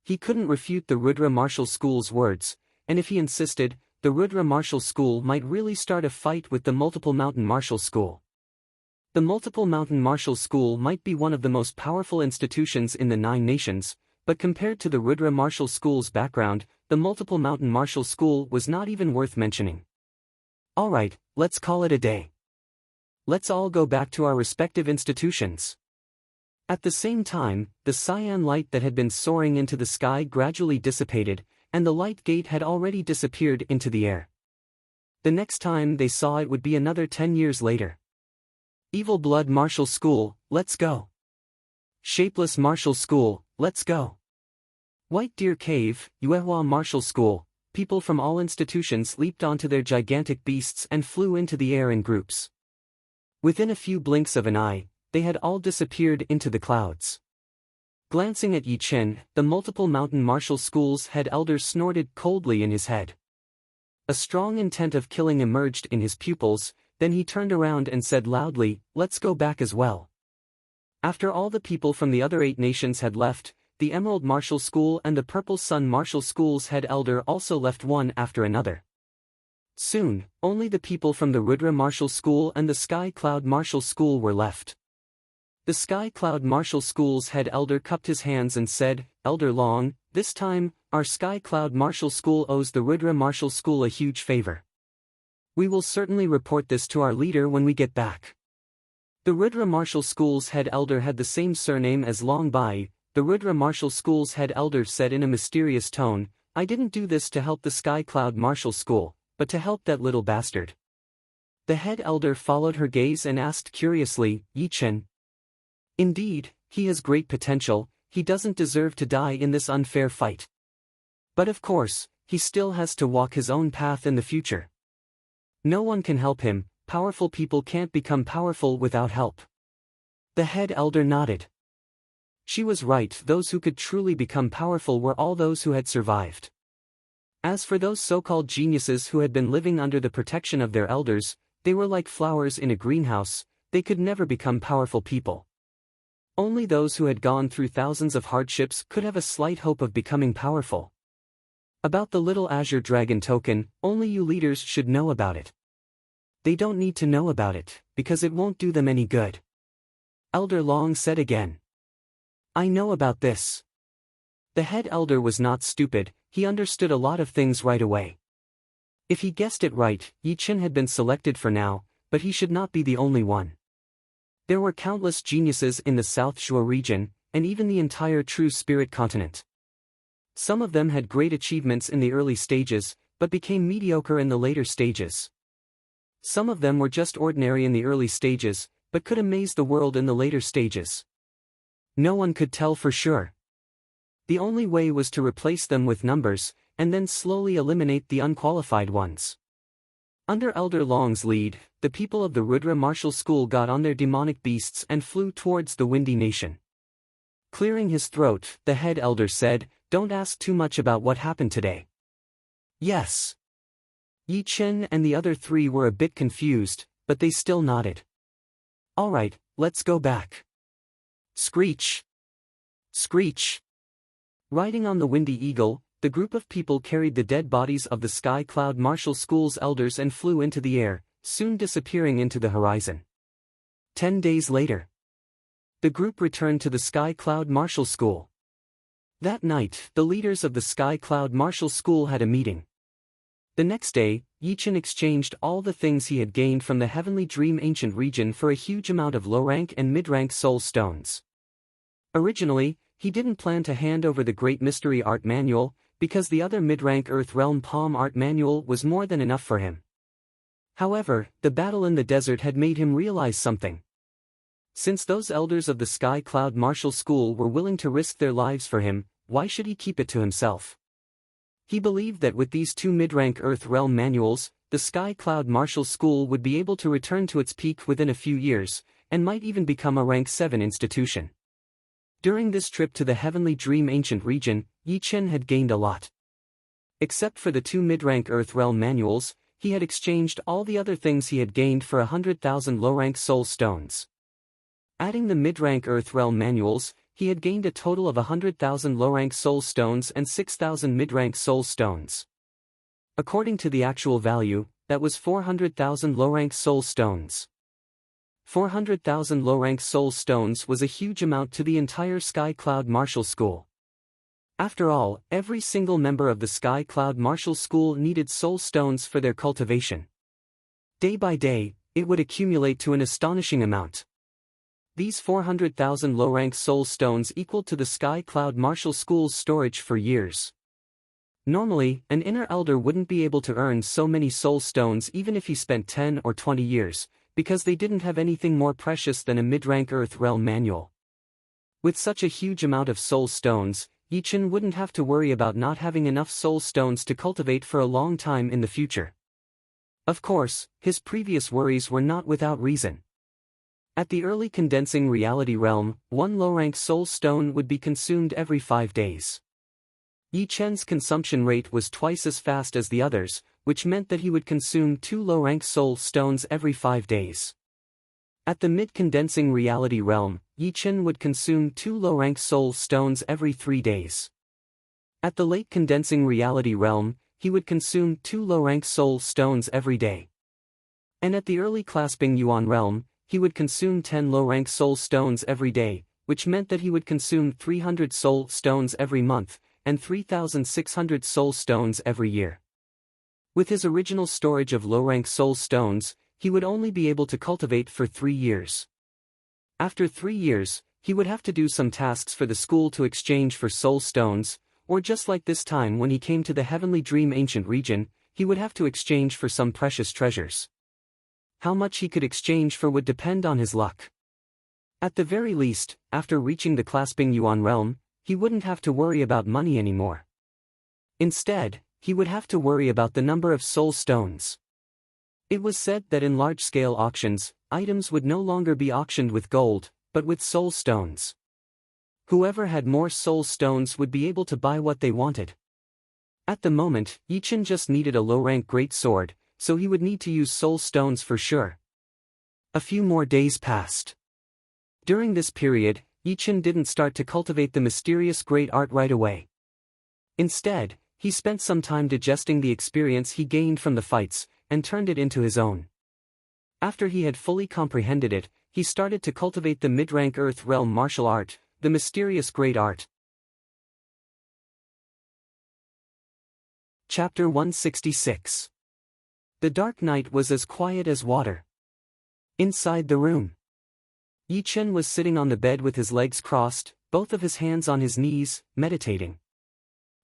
He couldn't refute the Rudra martial school's words, and if he insisted, the Rudra martial school might really start a fight with the multiple mountain martial school. The multiple mountain martial school might be one of the most powerful institutions in the 9 nations, but compared to the Rudra martial school's background, the multiple mountain martial school was not even worth mentioning. Alright, let's call it a day. Let's all go back to our respective institutions. At the same time, the cyan light that had been soaring into the sky gradually dissipated, and the light gate had already disappeared into the air. The next time they saw it would be another 10 years later. Evil Blood Martial School, let's go. Shapeless Martial School, let's go. White Deer Cave, Yuehua Martial School, people from all institutions leaped onto their gigantic beasts and flew into the air in groups. Within a few blinks of an eye, they had all disappeared into the clouds. Glancing at Yi Chen, the multiple mountain martial school's head elder snorted coldly in his head. A strong intent of killing emerged in his pupils, then he turned around and said loudly, "Let's go back as well." After all the people from the other 8 nations had left, the Emerald Martial School and the Purple Sun Martial School's head elder also left one after another. Soon, only the people from the Rudra Martial School and the Sky Cloud Martial School were left. The Sky Cloud Martial School's head elder cupped his hands and said, "Elder Long, this time, our Sky Cloud Martial School owes the Rudra Martial School a huge favor. We will certainly report this to our leader when we get back." The Rudra Martial School's head elder had the same surname as Long Bai. The Rudra Martial School's head elder said in a mysterious tone, "I didn't do this to help the Sky Cloud Martial School, but to help that little bastard." The head elder followed her gaze and asked curiously, "Yi Chen? Indeed, he has great potential, he doesn't deserve to die in this unfair fight. But of course, he still has to walk his own path in the future. No one can help him, powerful people can't become powerful without help." The head elder nodded. She was right, those who could truly become powerful were all those who had survived. As for those so-called geniuses who had been living under the protection of their elders, they were like flowers in a greenhouse, they could never become powerful people. Only those who had gone through thousands of hardships could have a slight hope of becoming powerful. About the little azure dragon token, only you leaders should know about it. They don't need to know about it, because it won't do them any good. Elder Long said again. "I know about this." The head elder was not stupid, he understood a lot of things right away. If he guessed it right, Yi Chen had been selected for now, but he should not be the only one. There were countless geniuses in the South Shore region, and even the entire True Spirit continent. Some of them had great achievements in the early stages, but became mediocre in the later stages. Some of them were just ordinary in the early stages, but could amaze the world in the later stages. No one could tell for sure. The only way was to replace them with numbers, and then slowly eliminate the unqualified ones. Under Elder Long's lead, the people of the Rudra Martial School got on their demonic beasts and flew towards the Windy Nation. Clearing his throat, the head elder said, "Don't ask too much about what happened today." "Yes." Yi Chen and the other 3 were a bit confused, but they still nodded. "Alright, let's go back." Screech! Screech! Riding on the Windy Eagle, the group of people carried the dead bodies of the Sky Cloud Martial School's elders and flew into the air, soon disappearing into the horizon. 10 days later, the group returned to the Sky Cloud Martial School. That night, the leaders of the Sky Cloud Martial School had a meeting. The next day, Yi Chen exchanged all the things he had gained from the Heavenly Dream Ancient region for a huge amount of low-rank and mid-rank soul stones. Originally, he didn't plan to hand over the Great Mystery Art Manual, because the other mid-rank Earth Realm Palm Art Manual was more than enough for him. However, the battle in the desert had made him realize something. Since those elders of the Sky Cloud Martial School were willing to risk their lives for him, why should he keep it to himself? He believed that with these 2 mid-rank Earth Realm manuals, the Sky Cloud Martial School would be able to return to its peak within a few years, and might even become a rank 7 institution. During this trip to the Heavenly Dream Ancient region, Yi Chen had gained a lot. Except for the 2 mid-rank Earth Realm manuals, he had exchanged all the other things he had gained for 100,000 low-rank soul stones. Adding the mid-rank Earth Realm manuals, he had gained a total of 100,000 low-rank soul stones and 6,000 mid-rank soul stones. According to the actual value, that was 400,000 low-rank soul stones. 400,000 low-rank soul stones was a huge amount to the entire Sky Cloud Martial School. After all, every single member of the Sky Cloud Martial School needed soul stones for their cultivation. Day by day, it would accumulate to an astonishing amount. These 400,000 low-rank soul stones equaled to the Sky Cloud Martial School's storage for years. Normally, an inner elder wouldn't be able to earn so many soul stones even if he spent 10 or 20 years, because they didn't have anything more precious than a mid-rank Earth Realm manual. With such a huge amount of soul stones, Yi Chen wouldn't have to worry about not having enough soul stones to cultivate for a long time in the future. Of course, his previous worries were not without reason. At the early condensing reality realm, 1 low-rank soul stone would be consumed every 5 days. Yi Chen's consumption rate was twice as fast as the others, which meant that he would consume 2 low-rank soul stones every 5 days. At the mid-condensing reality realm, Yi Chen would consume 2 low-rank soul stones every 3 days. At the late condensing reality realm, he would consume 2 low-rank soul stones every day. And at the early clasping yuan realm, he would consume 10 low-rank soul stones every day, which meant that he would consume 300 soul stones every month, and 3,600 soul stones every year. With his original storage of low-rank soul stones, he would only be able to cultivate for 3 years. After 3 years, he would have to do some tasks for the school to exchange for soul stones, or just like this time when he came to the Heavenly Dream Ancient region, he would have to exchange for some precious treasures. How much he could exchange for would depend on his luck. At the very least, after reaching the clasping yuan realm, he wouldn't have to worry about money anymore. Instead, he would have to worry about the number of soul stones. It was said that in large-scale auctions, items would no longer be auctioned with gold, but with soul stones. Whoever had more soul stones would be able to buy what they wanted. At the moment, Yi Chen just needed a low-rank great sword, so he would need to use soul stones for sure. A few more days passed. During this period, Yi Chen didn't start to cultivate the mysterious great art right away. Instead, he spent some time digesting the experience he gained from the fights, and turned it into his own. After he had fully comprehended it, he started to cultivate the mid-rank Earth Realm martial art, the mysterious great art. Chapter 166. The dark night was as quiet as water. Inside the room, Yi Chen was sitting on the bed with his legs crossed, both of his hands on his knees, meditating.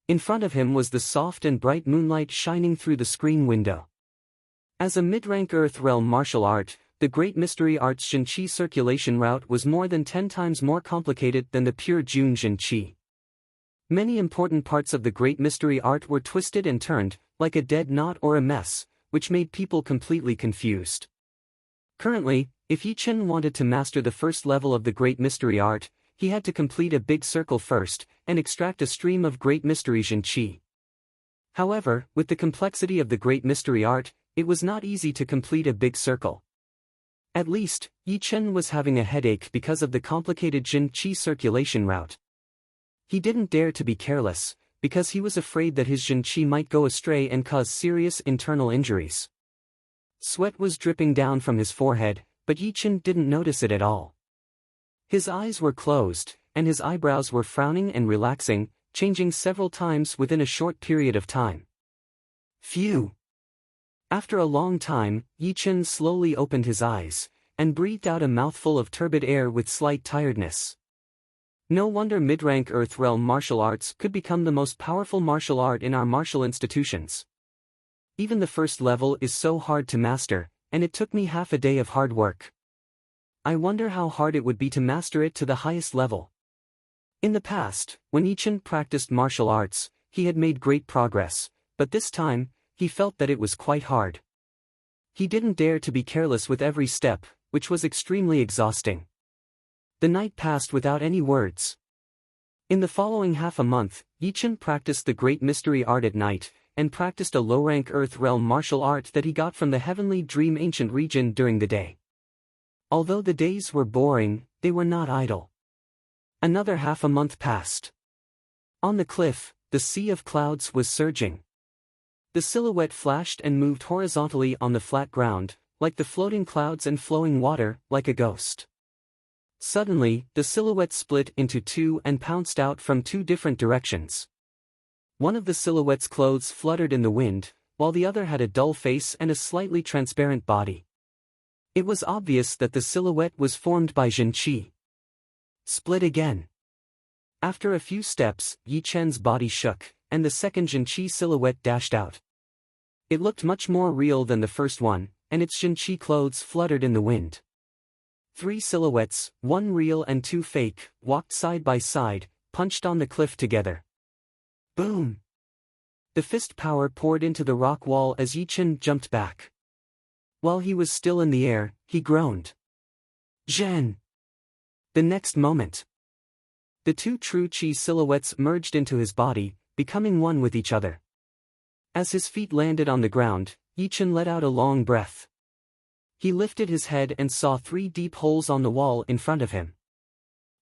In front of him was the soft and bright moonlight shining through the screen window. As a mid-rank Earth Realm martial art, the Great Mystery Art's Jin Qi circulation route was more than 10 times more complicated than the pure Jun Jin Qi. Many important parts of the Great Mystery Art were twisted and turned, like a dead knot or a mess, which made people completely confused. Currently, if Yi Chen wanted to master the first level of the Great Mystery Art, he had to complete a big circle first, and extract a stream of Great Mystery Jin Qi. However, with the complexity of the Great Mystery Art, it was not easy to complete a big circle. At least, Yi Chen was having a headache because of the complicated Jin Qi circulation route. He didn't dare to be careless, because he was afraid that his Jin Qi might go astray and cause serious internal injuries. Sweat was dripping down from his forehead, but Yi Chen didn't notice it at all. His eyes were closed, and his eyebrows were frowning and relaxing, changing several times within a short period of time. Phew! After a long time, Yi Chen slowly opened his eyes, and breathed out a mouthful of turbid air with slight tiredness. No wonder mid-rank Earth Realm martial arts could become the most powerful martial art in our martial institutions. Even the first level is so hard to master, and it took me half a day of hard work. I wonder how hard it would be to master it to the highest level. In the past, when Yi Chen practiced martial arts, he had made great progress, but this time, he felt that it was quite hard. He didn't dare to be careless with every step, which was extremely exhausting. The night passed without any words. In the following half a month, Yichen practiced the great mystery art at night, and practiced a low-rank Earth realm martial art that he got from the heavenly dream ancient region during the day. Although the days were boring, they were not idle. Another half a month passed. On the cliff, the sea of clouds was surging. The silhouette flashed and moved horizontally on the flat ground, like the floating clouds and flowing water, like a ghost. Suddenly, the silhouette split into two and pounced out from two different directions. One of the silhouette's clothes fluttered in the wind, while the other had a dull face and a slightly transparent body. It was obvious that the silhouette was formed by Jinqi. Split again. After a few steps, Yi Chen's body shook, and the second Jinqi silhouette dashed out. It looked much more real than the first one, and its Jinqi clothes fluttered in the wind. Three silhouettes, one real and two fake, walked side by side, punched on the cliff together. Boom! The fist power poured into the rock wall as Yichen jumped back. While he was still in the air, he groaned. Zhen! The next moment, the two true Qi silhouettes merged into his body, becoming one with each other. As his feet landed on the ground, Yichen let out a long breath. He lifted his head and saw three deep holes on the wall in front of him.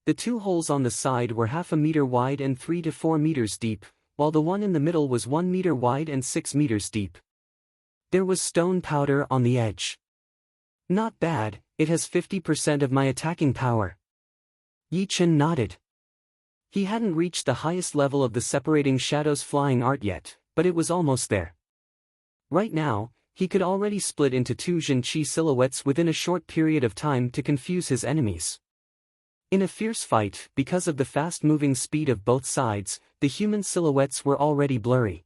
The two holes on the side were 1/2 meter wide and 3 to 4 meters deep, while the one in the middle was 1 meter wide and 6 meters deep. There was stone powder on the edge. Not bad, it has 50% of my attacking power. Yichen nodded. He hadn't reached the highest level of the separating shadows flying art yet, but it was almost there. Right now, he could already split into two Jinqi silhouettes within a short period of time to confuse his enemies. In a fierce fight, because of the fast-moving speed of both sides, the human silhouettes were already blurry.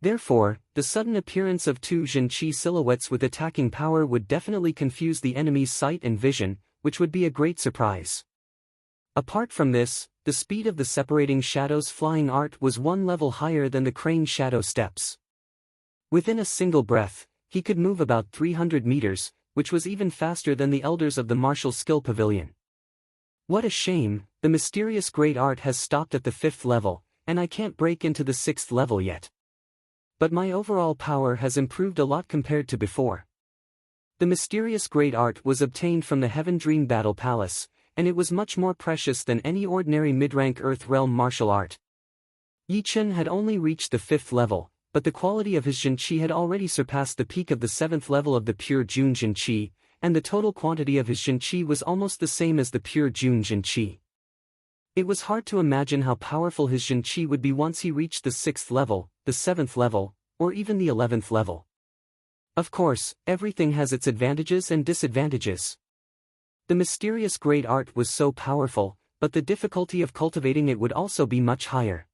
Therefore, the sudden appearance of two Jinqi silhouettes with attacking power would definitely confuse the enemy's sight and vision, which would be a great surprise. Apart from this, the speed of the separating shadows flying art was one level higher than the crane shadow steps. Within a single breath, he could move about 300 meters, which was even faster than the elders of the martial skill pavilion. What a shame, the mysterious great art has stopped at the 5th level, and I can't break into the 6th level yet. But my overall power has improved a lot compared to before. The mysterious great art was obtained from the Heaven Dream Battle Palace, and it was much more precious than any ordinary mid-rank Earth Realm martial art. Yichen had only reached the 5th level, but the quality of his Jinqi had already surpassed the peak of the 7th level of the pure Jun Jinqi, and the total quantity of his Jinqi was almost the same as the pure Jun Jinqi. It was hard to imagine how powerful his Jinqi would be once he reached the 6th level, the 7th level, or even the 11th level. Of course, everything has its advantages and disadvantages. The mysterious great art was so powerful, but the difficulty of cultivating it would also be much higher.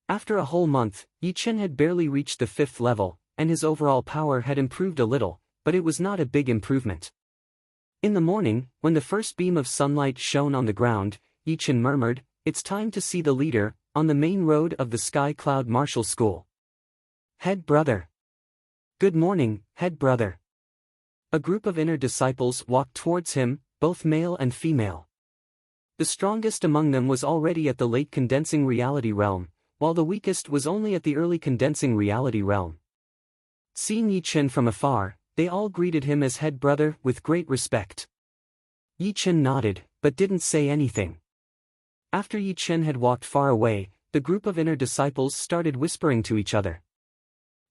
After a whole month, Yichen had barely reached the 5th level, and his overall power had improved a little, but it was not a big improvement. In the morning, when the first beam of sunlight shone on the ground, Yichen murmured, "It's time to see the leader," on the main road of the Sky Cloud Martial School. "Head brother." "Good morning, head brother." A group of inner disciples walked towards him, both male and female. The strongest among them was already at the late condensing reality realm, while the weakest was only at the early condensing reality realm. Seeing Yichen from afar, they all greeted him as head brother with great respect. Yichen nodded, but didn't say anything. After Yichen had walked far away, the group of inner disciples started whispering to each other.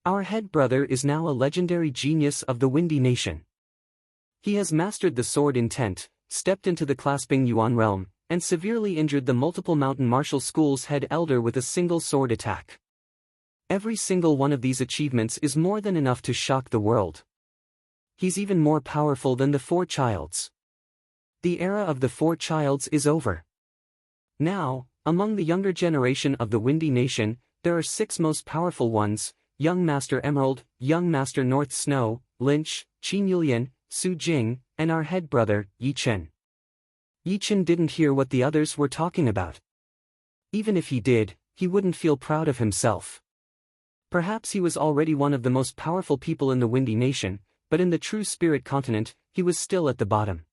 "Our head brother is now a legendary genius of the Windy Nation. He has mastered the sword intent, stepped into the clasping Yuan realm, and severely injured the multiple mountain martial school's head elder with a single sword attack. Every single one of these achievements is more than enough to shock the world. He's even more powerful than the Four Childs. The era of the Four Childs is over. Now, among the younger generation of the Windy Nation, there are 6 most powerful ones: Young Master Emerald, Young Master North Snow, Lynch, Qin Yulian, Su Jing, and our head brother, Yichen." Yichen didn't hear what the others were talking about. Even if he did, he wouldn't feel proud of himself. Perhaps he was already one of the most powerful people in the Windy Nation, but in the true spirit continent, he was still at the bottom.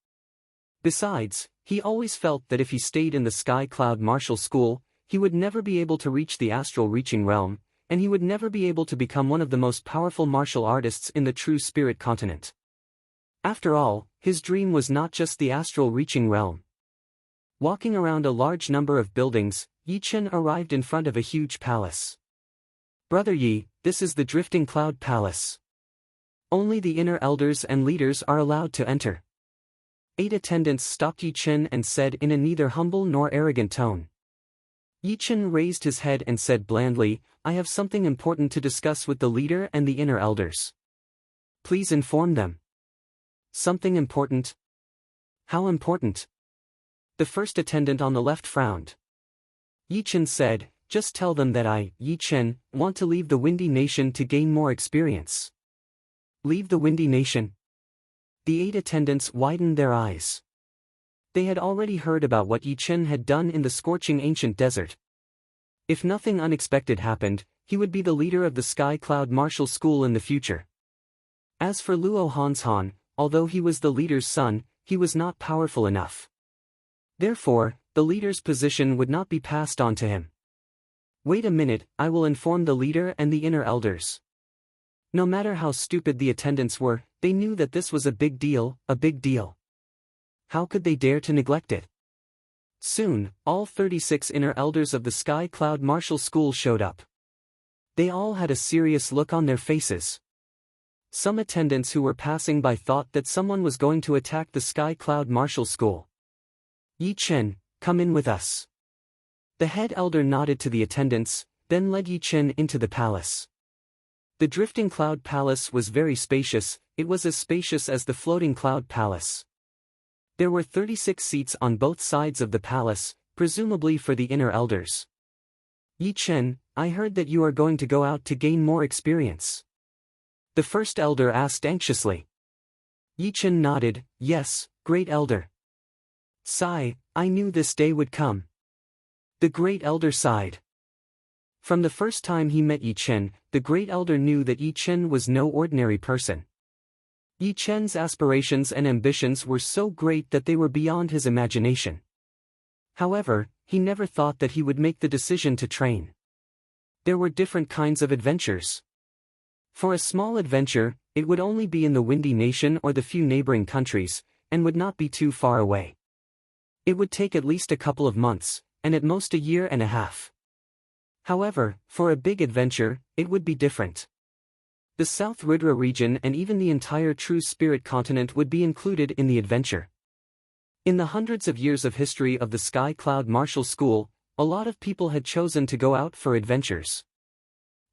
Besides, he always felt that if he stayed in the Sky Cloud Martial School, he would never be able to reach the astral reaching realm, and he would never be able to become one of the most powerful martial artists in the true spirit continent. After all, his dream was not just the astral reaching realm. Walking around a large number of buildings, Yi Chen arrived in front of a huge palace. "Brother Yi, this is the Drifting Cloud Palace. Only the inner elders and leaders are allowed to enter." 8 attendants stopped Yi Chen and said in a neither humble nor arrogant tone. Yi Chen raised his head and said blandly, "I have something important to discuss with the leader and the inner elders. Please inform them." "Something important? How important?" The first attendant on the left frowned. Yi Chen said, "Just tell them that I, Yi Chen, want to leave the Windy Nation to gain more experience." "Leave the Windy Nation?" The 8 attendants widened their eyes. They had already heard about what Yi Chen had done in the scorching ancient desert. If nothing unexpected happened, he would be the leader of the Sky Cloud Martial School in the future. As for Luo Hanshan, although he was the leader's son, he was not powerful enough. Therefore, the leader's position would not be passed on to him. "Wait a minute, I will inform the leader and the inner elders." No matter how stupid the attendants were, they knew that this was a big deal, a big deal. How could they dare to neglect it? Soon, all 36 inner elders of the Sky Cloud Martial School showed up. They all had a serious look on their faces. Some attendants who were passing by thought that someone was going to attack the Sky Cloud Martial School. "Yi Chen, come in with us." The head elder nodded to the attendants, then led Yi Chen into the palace. The Drifting Cloud Palace was very spacious. It was as spacious as the Floating Cloud Palace. There were 36 seats on both sides of the palace, presumably for the inner elders. "Yi Chen, I heard that you are going to go out to gain more experience." The first elder asked anxiously. Yi Chen nodded, "Yes, great elder." "Sigh, I knew this day would come." The great elder sighed. From the first time he met Yi Chen, the great elder knew that Yi Chen was no ordinary person. Yi Chen's aspirations and ambitions were so great that they were beyond his imagination. However, he never thought that he would make the decision to train. There were different kinds of adventures. For a small adventure, it would only be in the Windy Nation or the few neighboring countries, and would not be too far away. It would take at least a couple of months, and at most a year and a half. However, for a big adventure, it would be different. The South Ridra region and even the entire True Spirit continent would be included in the adventure. In the hundreds of years of history of the Sky Cloud Martial School, a lot of people had chosen to go out for adventures.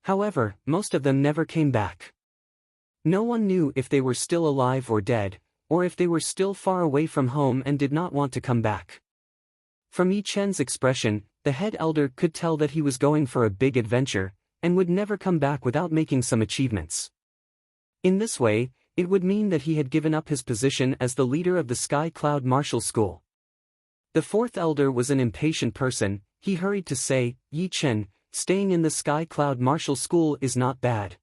However, most of them never came back. No one knew if they were still alive or dead, or if they were still far away from home and did not want to come back. From Yi Chen's expression, the head elder could tell that he was going for a big adventure, and would never come back without making some achievements. In this way, it would mean that he had given up his position as the leader of the Sky Cloud Martial School. The fourth elder was an impatient person. He hurried to say, "Yi Chen, staying in the Sky Cloud Martial School is not bad.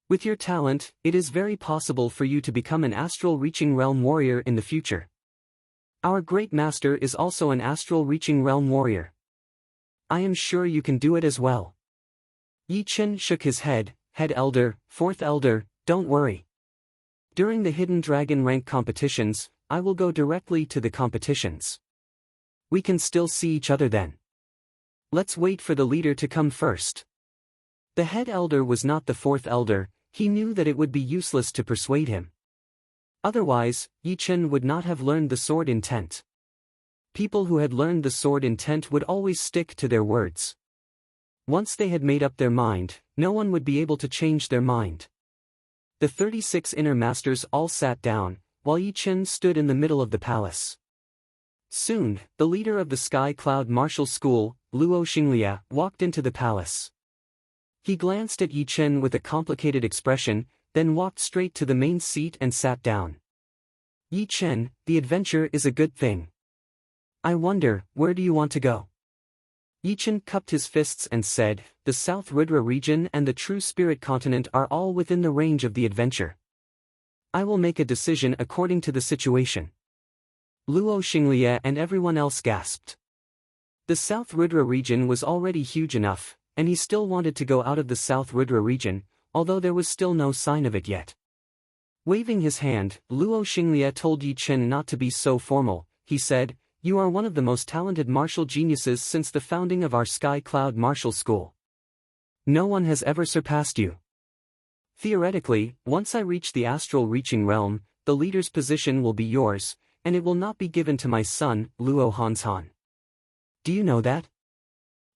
With your talent, it is very possible for you to become an astral reaching realm warrior in the future. Our great master is also an astral reaching realm warrior. I am sure you can do it as well." Yi Chen shook his head. "Head elder, fourth elder, don't worry. During the Hidden Dragon rank competitions, I will go directly to the competitions. We can still see each other then. Let's wait for the leader to come first." The head elder was not the fourth elder. He knew that it would be useless to persuade him. Otherwise, Yi Chen would not have learned the sword intent. People who had learned the sword intent would always stick to their words. Once they had made up their mind, no one would be able to change their mind. The 36 inner masters all sat down, while Yi Chen stood in the middle of the palace. Soon, the leader of the Sky Cloud Martial School, Luo Xinglia, walked into the palace. He glanced at Yi Chen with a complicated expression, then walked straight to the main seat and sat down. "Yi Chen, the adventure is a good thing. I wonder, where do you want to go?" Yi Chen cupped his fists and said, "The South Ridra region and the True Spirit continent are all within the range of the adventure. I will make a decision according to the situation. Luo Xinglie and everyone else gasped. The South Rudra region was already huge enough, and he still wanted to go out of the South Rudra region, although there was still no sign of it yet. Waving his hand, Luo Xinglie told Yi Chen not to be so formal. He said, "You are one of the most talented martial geniuses since the founding of our Sky Cloud Martial School. No one has ever surpassed you. Theoretically, once I reach the astral reaching realm, the leader's position will be yours, and it will not be given to my son, Luo Hanshan. Do you know that?"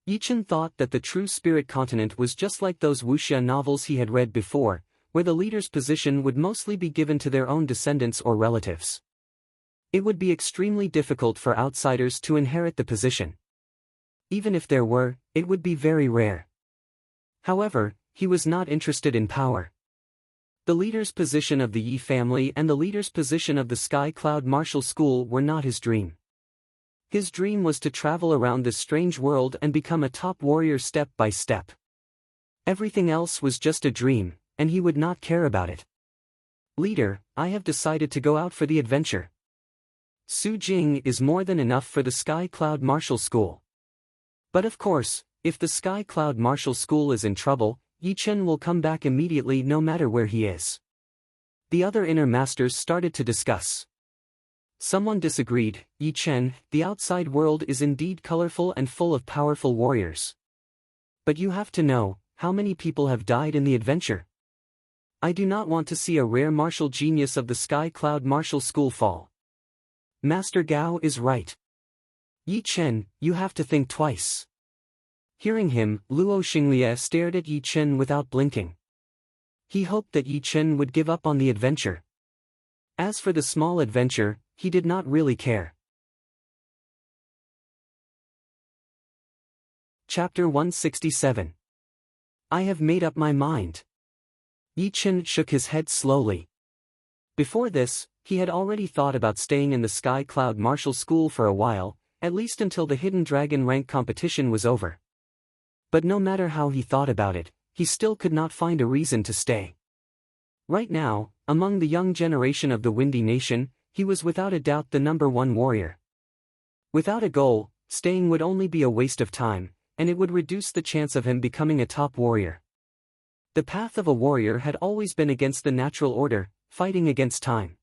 Yi Chen thought that the true spirit continent was just like those wuxia novels he had read before, where the leader's position would mostly be given to their own descendants or relatives. It would be extremely difficult for outsiders to inherit the position. Even if there were, it would be very rare. However, he was not interested in power. The leader's position of the Yi family and the leader's position of the Sky Cloud Martial School were not his dream. His dream was to travel around this strange world and become a top warrior step by step. Everything else was just a dream, and he would not care about it. "Leader, I have decided to go out for the adventure. Su Jing is more than enough for the Sky Cloud Martial School. But of course, if the Sky Cloud Martial School is in trouble, Yi Chen will come back immediately no matter where he is." The other inner masters started to discuss. Someone disagreed. "Yi Chen, the outside world is indeed colorful and full of powerful warriors. But you have to know, how many people have died in the adventure? I do not want to see a rare martial genius of the Sky Cloud Martial School fall. Master Gao is right. Yi Chen, you have to think twice." Hearing him, Luo Xinglie stared at Yi Chen without blinking. He hoped that Yi Chen would give up on the adventure. As for the small adventure, he did not really care. Chapter 167. I have made up my mind. Yi Chen shook his head slowly. Before this, he had already thought about staying in the Sky Cloud Martial School for a while, at least until the Hidden Dragon rank competition was over. But no matter how he thought about it, he still could not find a reason to stay. Right now, among the young generation of the Windy Nation, he was without a doubt the #1 warrior. Without a goal, staying would only be a waste of time, and it would reduce the chance of him becoming a top warrior. The path of a warrior had always been against the natural order, fighting against time.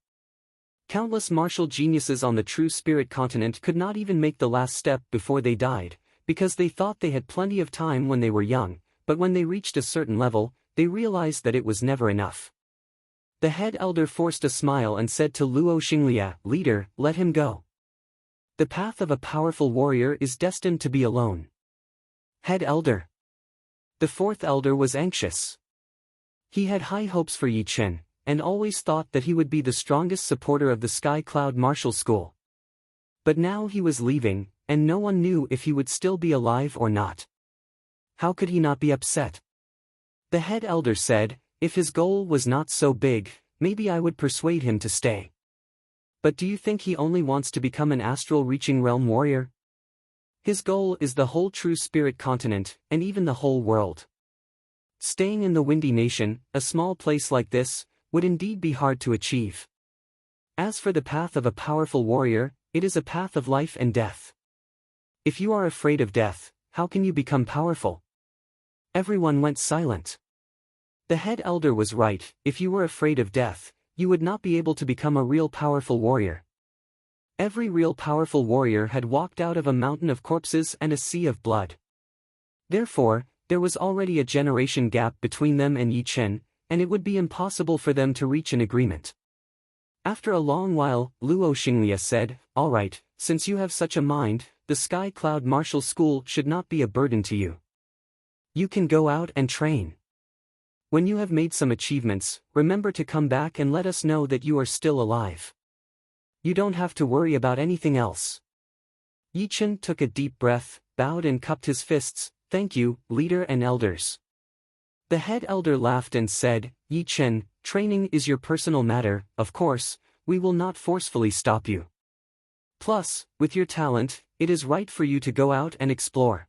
Countless martial geniuses on the true spirit continent could not even make the last step before they died, because they thought they had plenty of time when they were young, but when they reached a certain level, they realized that it was never enough. The head elder forced a smile and said to Luo Xinglie, "Leader, let him go. The path of a powerful warrior is destined to be alone." Head elder. The fourth elder was anxious. He had high hopes for Yi Chen, and always thought that he would be the strongest supporter of the Sky Cloud Martial School. But now he was leaving, and no one knew if he would still be alive or not. How could he not be upset? The head elder said, "If his goal was not so big, maybe I would persuade him to stay. But do you think he only wants to become an astral reaching realm warrior? His goal is the whole true spirit continent, and even the whole world. Staying in the Windy Nation, a small place like this, would indeed be hard to achieve. As for the path of a powerful warrior, it is a path of life and death. If you are afraid of death, how can you become powerful?" Everyone went silent. The head elder was right. If you were afraid of death, you would not be able to become a real powerful warrior. Every real powerful warrior had walked out of a mountain of corpses and a sea of blood. Therefore, there was already a generation gap between them and Yi Chen, and it would be impossible for them to reach an agreement. After a long while, Luo Xinglie said, "All right, since you have such a mind, the Sky Cloud Martial School should not be a burden to you. You can go out and train. When you have made some achievements, remember to come back and let us know that you are still alive. You don't have to worry about anything else." Yi Chen took a deep breath, bowed and cupped his fists. "Thank you, leader and elders." The head elder laughed and said, "Yi Chen, training is your personal matter, of course, we will not forcefully stop you. Plus, with your talent, it is right for you to go out and explore.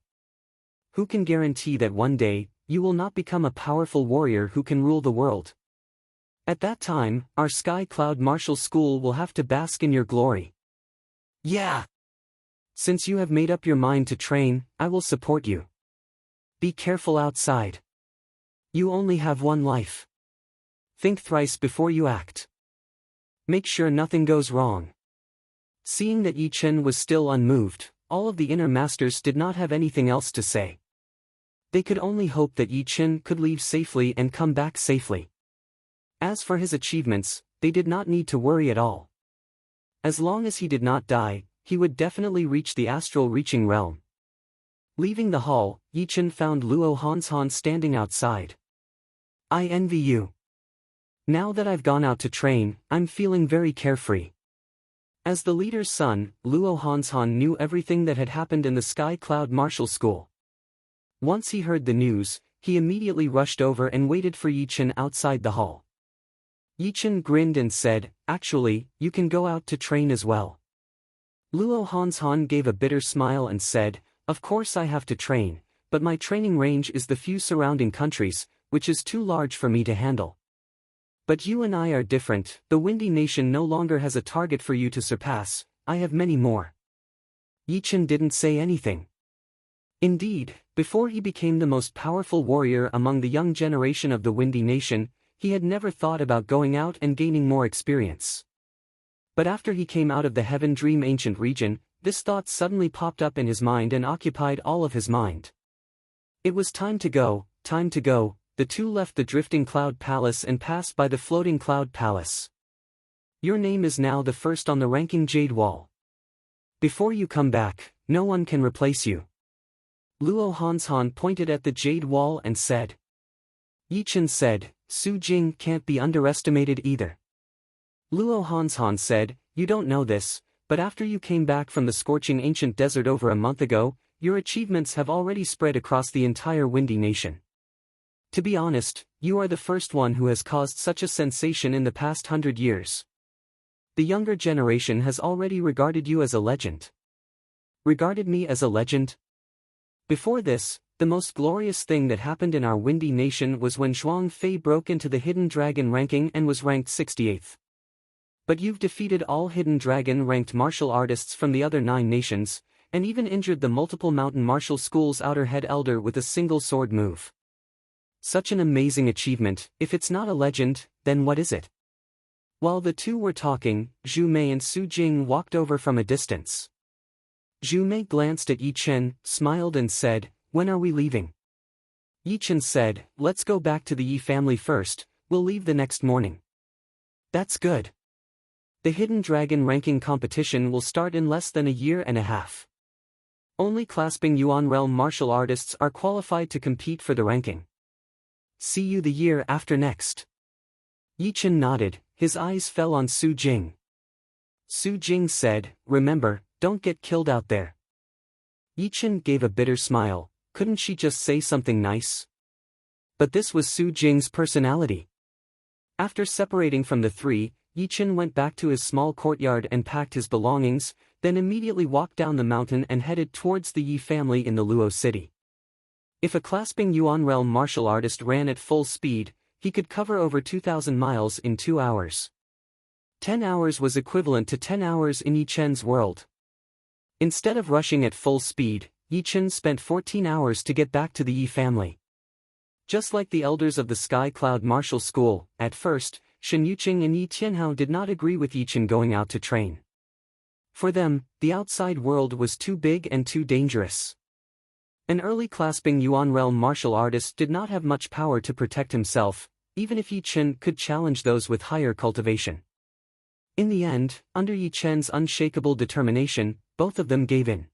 Who can guarantee that one day, you will not become a powerful warrior who can rule the world?" At that time, our Sky Cloud Martial School will have to bask in your glory. Yeah! Since you have made up your mind to train, I will support you. Be careful outside. You only have one life. Think thrice before you act. Make sure nothing goes wrong. Seeing that Yi Chen was still unmoved, all of the inner masters did not have anything else to say. They could only hope that Yi Chen could leave safely and come back safely. As for his achievements, they did not need to worry at all. As long as he did not die, he would definitely reach the astral reaching realm. Leaving the hall, Yi Chen found Luo Hanshan standing outside. I envy you. Now that I've gone out to train, I'm feeling very carefree. As the leader's son, Luo Hanshan knew everything that had happened in the Sky Cloud Martial School. Once he heard the news, he immediately rushed over and waited for Yi Chen outside the hall. Yi Chen grinned and said, "Actually, you can go out to train as well." Luo Hanshan gave a bitter smile and said, "Of course I have to train, but my training range is the few surrounding countries, which is too large for me to handle. But you and I are different, the Windy Nation no longer has a target for you to surpass, I have many more." Yi Chen didn't say anything. Indeed, before he became the most powerful warrior among the young generation of the Windy Nation, he had never thought about going out and gaining more experience. But after he came out of the Heaven Dream Ancient region, this thought suddenly popped up in his mind and occupied all of his mind. It was time to go, time to go. The two left the drifting cloud palace and passed by the floating cloud palace. Your name is now the first on the ranking Jade Wall. Before you come back, no one can replace you. Luo Hanshan pointed at the Jade Wall and said. Yi Chen said, "Su Jing can't be underestimated either." Luo Hanshan said, "You don't know this, but after you came back from the scorching ancient desert over a month ago, your achievements have already spread across the entire Windy Nation. To be honest, you are the first one who has caused such a sensation in the past 100 years. The younger generation has already regarded you as a legend." Regarded me as a legend? Before this, the most glorious thing that happened in our Windy Nation was when Zhuang Fei broke into the Hidden Dragon ranking and was ranked 68th. But you've defeated all Hidden Dragon ranked martial artists from the other 9 nations, and even injured the multiple mountain martial school's outer head elder with a single sword move. Such an amazing achievement. If it's not a legend, then what is it? While the two were talking, Zhu Mei and Su Jing walked over from a distance. Zhu Mei glanced at Yi Chen, smiled and said, "When are we leaving?" Yi Chen said, "Let's go back to the Yi family first, we'll leave the next morning." That's good. The Hidden Dragon ranking competition will start in less than a year and a half. Only clasping Yuan Realm martial artists are qualified to compete for the ranking. See you the year after next. Yi Chen nodded, his eyes fell on Su Jing. Su Jing said, "Remember, don't get killed out there." Yi Chen gave a bitter smile, couldn't she just say something nice? But this was Su Jing's personality. After separating from the three, Yi Chen went back to his small courtyard and packed his belongings, then immediately walked down the mountain and headed towards the Yi family in the Luo city. If a clasping Yuan Realm martial artist ran at full speed, he could cover over 2,000 miles in 2 hours. 10 hours was equivalent to 10 hours in Yi Chen's world. Instead of rushing at full speed, Yi Chen spent 14 hours to get back to the Yi family. Just like the elders of the Sky Cloud Martial School, at first, Shen Yuqing and Yi Tianhao did not agree with Yi Chen going out to train. For them, the outside world was too big and too dangerous. An early clasping Yuan Realm martial artist did not have much power to protect himself, even if Yi Chen could challenge those with higher cultivation. In the end, under Yi Chen's unshakable determination, both of them gave in.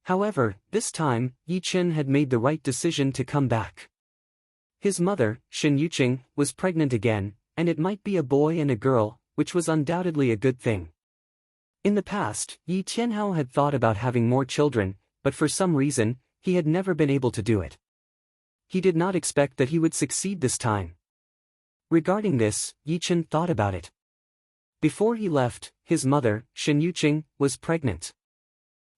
However, this time, Yi Chen had made the right decision to come back. His mother, Shen Yuqing, was pregnant again, and it might be a boy and a girl, which was undoubtedly a good thing. In the past, Yi Tianhao had thought about having more children, but for some reason, he had never been able to do it. He did not expect that he would succeed this time. Regarding this, Yi Chen thought about it. Before he left, his mother, Shen Yuqing, was pregnant.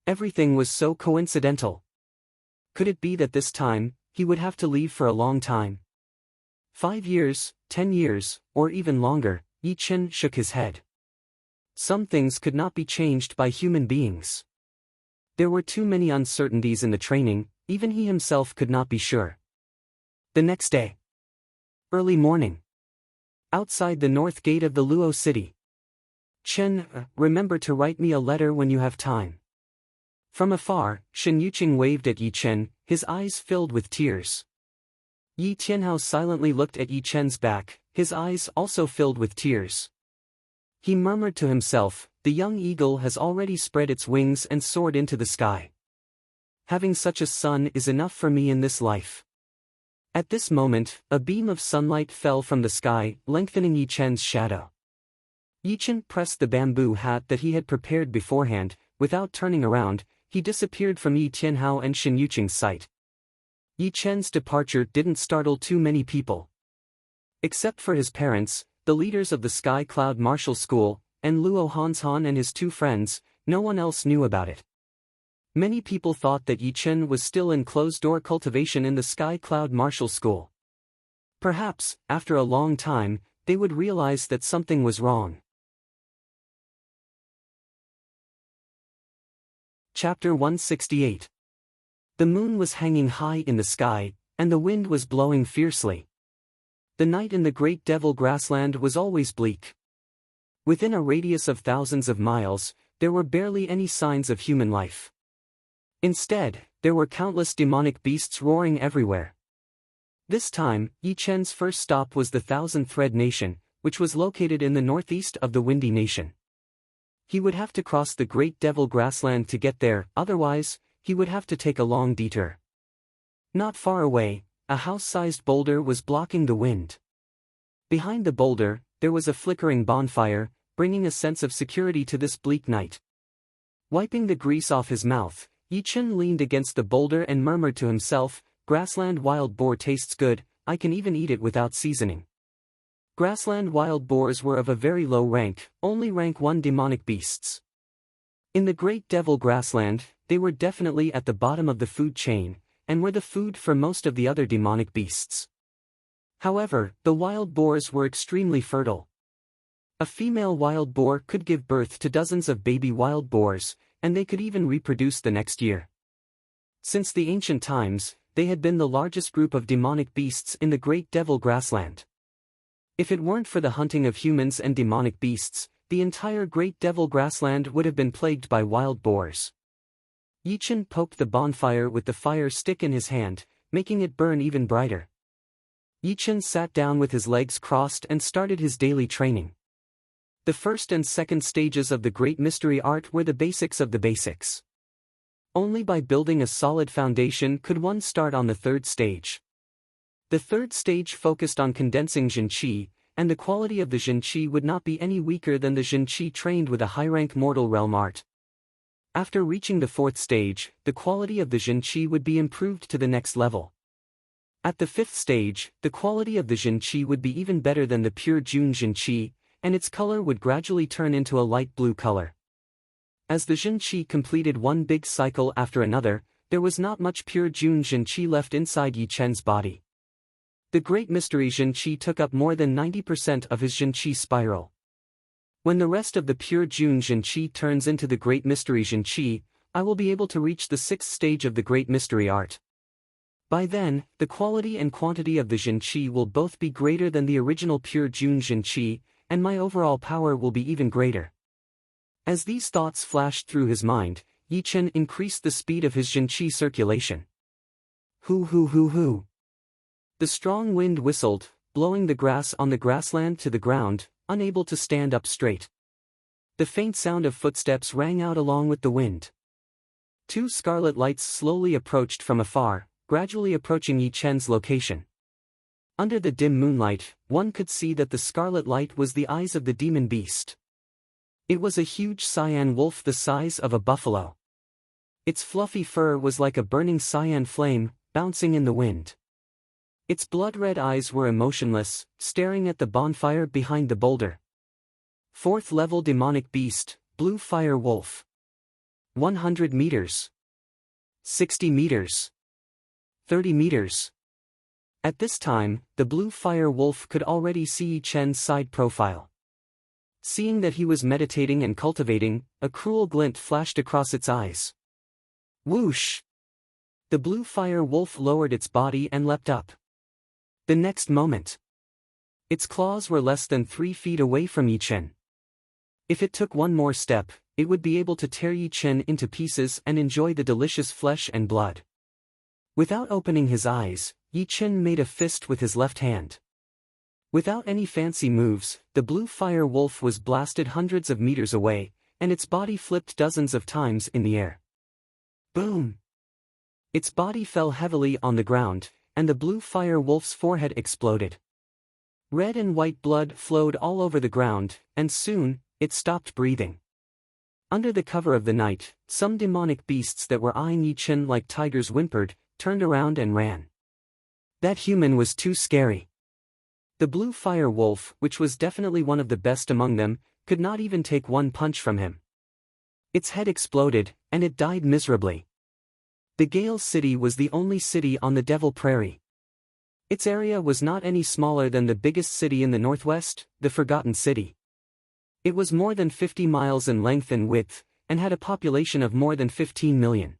Everything was so coincidental. Could it be that this time, he would have to leave for a long time? 5 years, 10 years, or even longer, Yi Chen shook his head. Some things could not be changed by human beings. There were too many uncertainties in the training, even he himself could not be sure. The next day. Early morning. Outside the north gate of the Luo city. Chen, remember to write me a letter when you have time. From afar, Shen Yuqing waved at Yi Chen, his eyes filled with tears. Yi Tianhao silently looked at Yi Chen's back, his eyes also filled with tears. He murmured to himself, the young eagle has already spread its wings and soared into the sky. Having such a son is enough for me in this life. At this moment, a beam of sunlight fell from the sky, lengthening Yi Chen's shadow. Yi Chen pressed the bamboo hat that he had prepared beforehand. Without turning around, he disappeared from Yi Tianhao and Shen Yuqing's sight. Yi Chen's departure didn't startle too many people. Except for his parents, the leaders of the Sky Cloud Martial School, and Luo Hanshan and his two friends, no one else knew about it. Many people thought that Yi Chen was still in closed-door cultivation in the Sky Cloud Martial School. Perhaps, after a long time, they would realize that something was wrong. Chapter 168. The moon was hanging high in the sky, and the wind was blowing fiercely. The night in the Great Devil Grassland was always bleak. Within a radius of thousands of miles, there were barely any signs of human life. Instead, there were countless demonic beasts roaring everywhere. This time, Yi Chen's first stop was the Thousand Thread Nation, which was located in the northeast of the Windy Nation. He would have to cross the Great Devil Grassland to get there, otherwise, he would have to take a long detour. Not far away, a house-sized boulder was blocking the wind. Behind the boulder, there was a flickering bonfire, bringing a sense of security to this bleak night. Wiping the grease off his mouth, Yi Chen leaned against the boulder and murmured to himself, "Grassland wild boar tastes good, I can even eat it without seasoning." Grassland wild boars were of a very low rank, only rank 1 demonic beasts. In the Great Devil Grassland, they were definitely at the bottom of the food chain, and were the food for most of the other demonic beasts. However, the wild boars were extremely fertile. A female wild boar could give birth to dozens of baby wild boars, and they could even reproduce the next year. Since the ancient times, they had been the largest group of demonic beasts in the Great Devil Grassland. If it weren't for the hunting of humans and demonic beasts, the entire Great Devil Grassland would have been plagued by wild boars. Yi Chen poked the bonfire with the fire stick in his hand, making it burn even brighter. Yi Chen sat down with his legs crossed and started his daily training. The first and second stages of the Great Mystery Art were the basics of the basics. Only by building a solid foundation could one start on the third stage. The third stage focused on condensing Jin Qi, and the quality of the Jin Qi would not be any weaker than the Jin Qi trained with a high-rank mortal realm art. After reaching the fourth stage, the quality of the Jin Qi would be improved to the next level. At the fifth stage, the quality of the Jin Qi would be even better than the pure Jun Jin Qi, and its color would gradually turn into a light blue color. As the Jin Qi completed one big cycle after another, there was not much pure Jun Jin Qi left inside Yi Chen's body. The Great Mystery Jin Qi took up more than 90% of his Jin Qi spiral. When the rest of the pure Jun Jin Qi turns into the Great Mystery Jin Qi, I will be able to reach the sixth stage of the Great Mystery Art. By then, the quality and quantity of the Jin Qi will both be greater than the original pure Jun Jin Qi, and my overall power will be even greater. As these thoughts flashed through his mind, Yi Chen increased the speed of his Jin Qi circulation. Hoo hoo hoo hoo. The strong wind whistled, blowing the grass on the grassland to the ground, unable to stand up straight. The faint sound of footsteps rang out along with the wind. 2 scarlet lights slowly approached from afar, gradually approaching Yi Chen's location. Under the dim moonlight, one could see that the scarlet light was the eyes of the demon beast. It was a huge cyan wolf the size of a buffalo. Its fluffy fur was like a burning cyan flame, bouncing in the wind. Its blood-red eyes were emotionless, staring at the bonfire behind the boulder. 4th level demonic beast, blue fire wolf. 100 meters. 60 meters. 30 meters. At this time, the blue fire wolf could already see Yi Chen's side profile. Seeing that he was meditating and cultivating, a cruel glint flashed across its eyes. Whoosh! The blue fire wolf lowered its body and leapt up. The next moment, its claws were less than 3 feet away from Yi Chen. If it took one more step, it would be able to tear Yi Chen into pieces and enjoy the delicious flesh and blood. Without opening his eyes, Yi Chen made a fist with his left hand. Without any fancy moves, the blue fire wolf was blasted hundreds of meters away, and its body flipped dozens of times in the air. Boom! Its body fell heavily on the ground, and the blue fire wolf's forehead exploded. Red and white blood flowed all over the ground, and soon, it stopped breathing. Under the cover of the night, some demonic beasts that were eyeing Yi Chen like tigers whimpered, turned around and ran. That human was too scary. The blue fire wolf, which was definitely one of the best among them, could not even take one punch from him. Its head exploded, and it died miserably. The Gale City was the only city on the Devil Prairie. Its area was not any smaller than the biggest city in the northwest, the Forgotten City. It was more than 50 miles in length and width, and had a population of more than 15 million.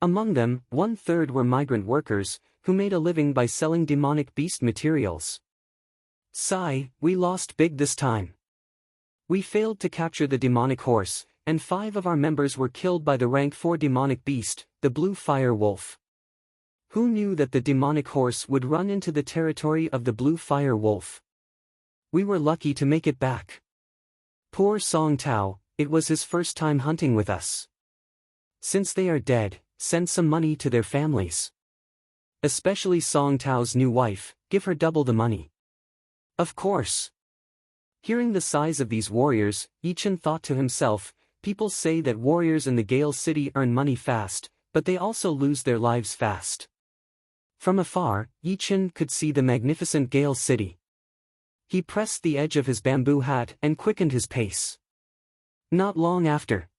Among them, 1/3 were migrant workers, who made a living by selling demonic beast materials. Sigh, we lost big this time. We failed to capture the demonic horse, and 5 of our members were killed by the rank 4 demonic beast, the blue fire wolf. Who knew that the demonic horse would run into the territory of the blue fire wolf? We were lucky to make it back. Poor Song Tao, it was his first time hunting with us. Since they are dead, send some money to their families. Especially Song Tao's new wife, give her double the money. Of course. Hearing the size of these warriors, Yi Chen thought to himself, people say that warriors in the Gale City earn money fast, but they also lose their lives fast. From afar, Yi Chen could see the magnificent Gale City. He pressed the edge of his bamboo hat and quickened his pace. Not long after,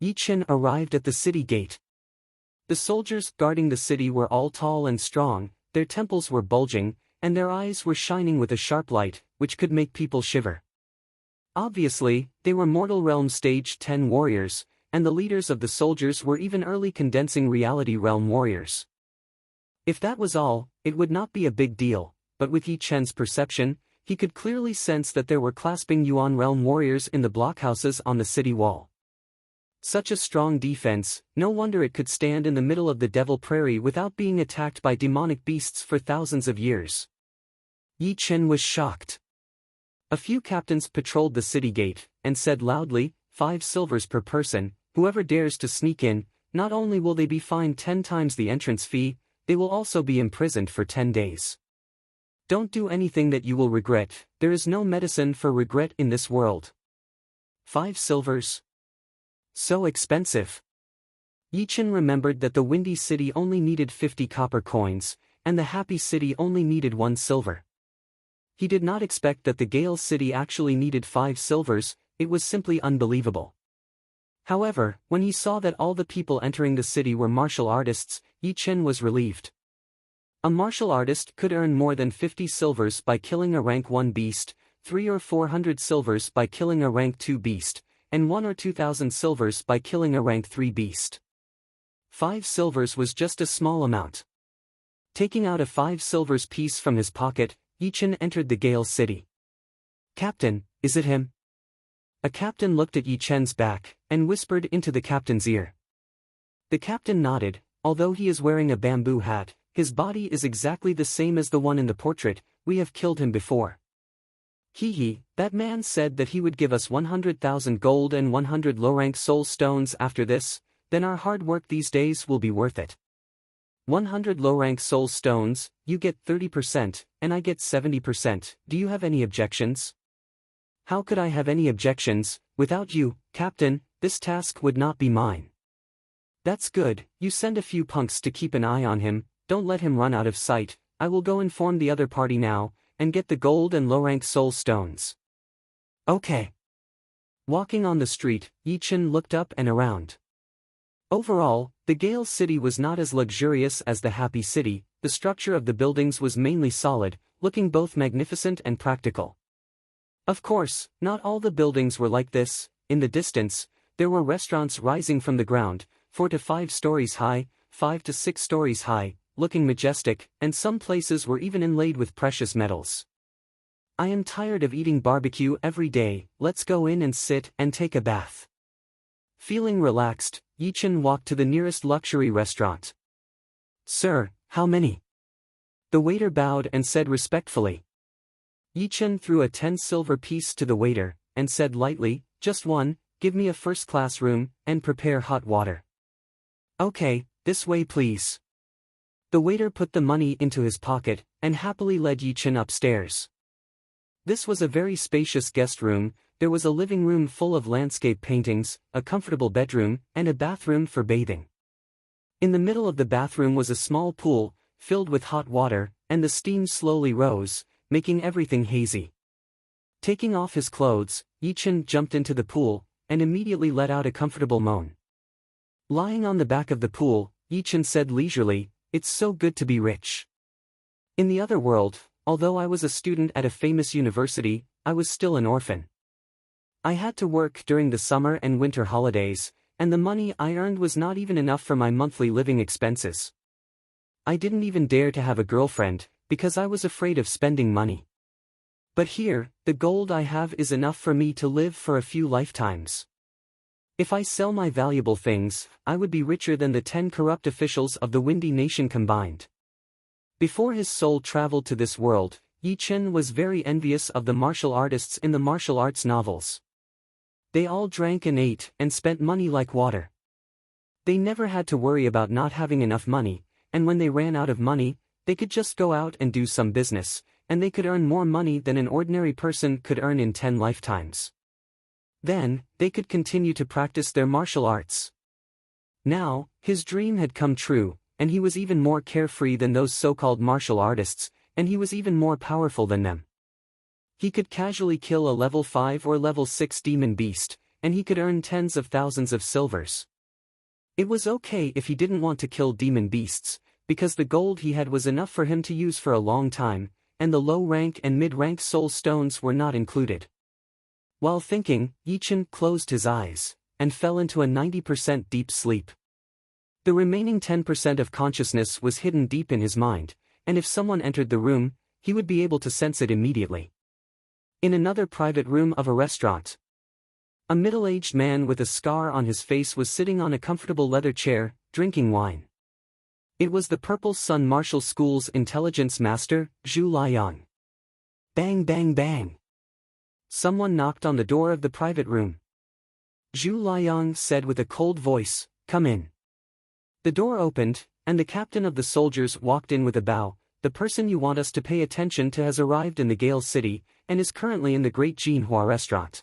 Yi Chen arrived at the city gate. The soldiers guarding the city were all tall and strong, their temples were bulging, and their eyes were shining with a sharp light, which could make people shiver. Obviously, they were Mortal Realm Stage 10 warriors, and the leaders of the soldiers were even early Condensing Reality Realm warriors. If that was all, it would not be a big deal, but with Yi Chen's perception, he could clearly sense that there were clasping Yuan Realm warriors in the blockhouses on the city wall. Such a strong defense, no wonder it could stand in the middle of the Devil Prairie without being attacked by demonic beasts for thousands of years. Yi Chen was shocked. A few captains patrolled the city gate, and said loudly, 5 silvers per person, whoever dares to sneak in, not only will they be fined 10 times the entrance fee, they will also be imprisoned for 10 days. Don't do anything that you will regret, there is no medicine for regret in this world. 5 silvers? So expensive. Yi Chen remembered that the Windy City only needed 50 copper coins, and the Happy City only needed 1 silver. He did not expect that the Gale City actually needed 5 silvers, it was simply unbelievable. However, when he saw that all the people entering the city were martial artists, Yi Chen was relieved. A martial artist could earn more than 50 silvers by killing a rank 1 beast, 300 or 400 silvers by killing a rank 2 beast, and 1,000 or 2,000 silvers by killing a rank 3 beast. 5 silvers was just a small amount. Taking out a 5 silvers piece from his pocket, Yi Chen entered the Gale City. Captain, is it him? A captain looked at Yi Chen's back, and whispered into the captain's ear. The captain nodded, although he is wearing a bamboo hat, his body is exactly the same as the one in the portrait, we have killed him before. Hee, that man said that he would give us 100,000 gold and 100 low-rank soul stones after this, then our hard work these days will be worth it. 100 low-rank soul stones, you get 30%, and I get 70%, do you have any objections? How could I have any objections? Without you, Captain, this task would not be mine. That's good, you send a few punks to keep an eye on him, don't let him run out of sight, I will go inform the other party now, and get the gold and low-rank soul stones. Okay. Walking on the street, Yi Chen looked up and around. Overall, the Gale City was not as luxurious as the Happy City, the structure of the buildings was mainly solid, looking both magnificent and practical. Of course, not all the buildings were like this. In the distance, there were restaurants rising from the ground, 4 to 5 stories high, 5 to 6 stories high, looking majestic, and some places were even inlaid with precious metals. I am tired of eating barbecue every day, let's go in and sit and take a bath. Feeling relaxed, Yi-Chen walked to the nearest luxury restaurant. Sir, how many? The waiter bowed and said respectfully. Yi-Chen threw a 10 silver piece to the waiter, and said lightly, just one, give me a first-class room, and prepare hot water. Okay, this way please. The waiter put the money into his pocket, and happily led Yi-Chen upstairs. This was a very spacious guest room. There was a living room full of landscape paintings, a comfortable bedroom, and a bathroom for bathing. In the middle of the bathroom was a small pool, filled with hot water, and the steam slowly rose, making everything hazy. Taking off his clothes, Yi-Chen jumped into the pool, and immediately let out a comfortable moan. Lying on the back of the pool, Yi-Chen said leisurely, "It's so good to be rich." In the other world, although I was a student at a famous university, I was still an orphan. I had to work during the summer and winter holidays, and the money I earned was not even enough for my monthly living expenses. I didn't even dare to have a girlfriend, because I was afraid of spending money. But here, the gold I have is enough for me to live for a few lifetimes. If I sell my valuable things, I would be richer than the 10 corrupt officials of the Windy Nation combined. Before his soul traveled to this world, Yi-Chen was very envious of the martial artists in the martial arts novels. They all drank and ate and spent money like water. They never had to worry about not having enough money, and when they ran out of money, they could just go out and do some business, and they could earn more money than an ordinary person could earn in 10 lifetimes. Then, they could continue to practice their martial arts. Now, his dream had come true, and he was even more carefree than those so-called martial artists, and he was even more powerful than them. He could casually kill a level 5 or level 6 demon beast, and he could earn tens of thousands of silvers. It was okay if he didn't want to kill demon beasts, because the gold he had was enough for him to use for a long time, and the low-rank and mid-rank soul stones were not included. While thinking, Yi-Chen closed his eyes, and fell into a 90% deep sleep. The remaining 10% of consciousness was hidden deep in his mind, and if someone entered the room, he would be able to sense it immediately. In another private room of a restaurant, a middle-aged man with a scar on his face was sitting on a comfortable leather chair, drinking wine. It was the Purple Sun Martial School's intelligence master, Zhu Liang. Bang bang bang. Someone knocked on the door of the private room. Zhu Liang said with a cold voice, "Come in." The door opened, and the captain of the soldiers walked in with a bow. "The person you want us to pay attention to has arrived in the Gale City, and is currently in the Great Jinhua restaurant.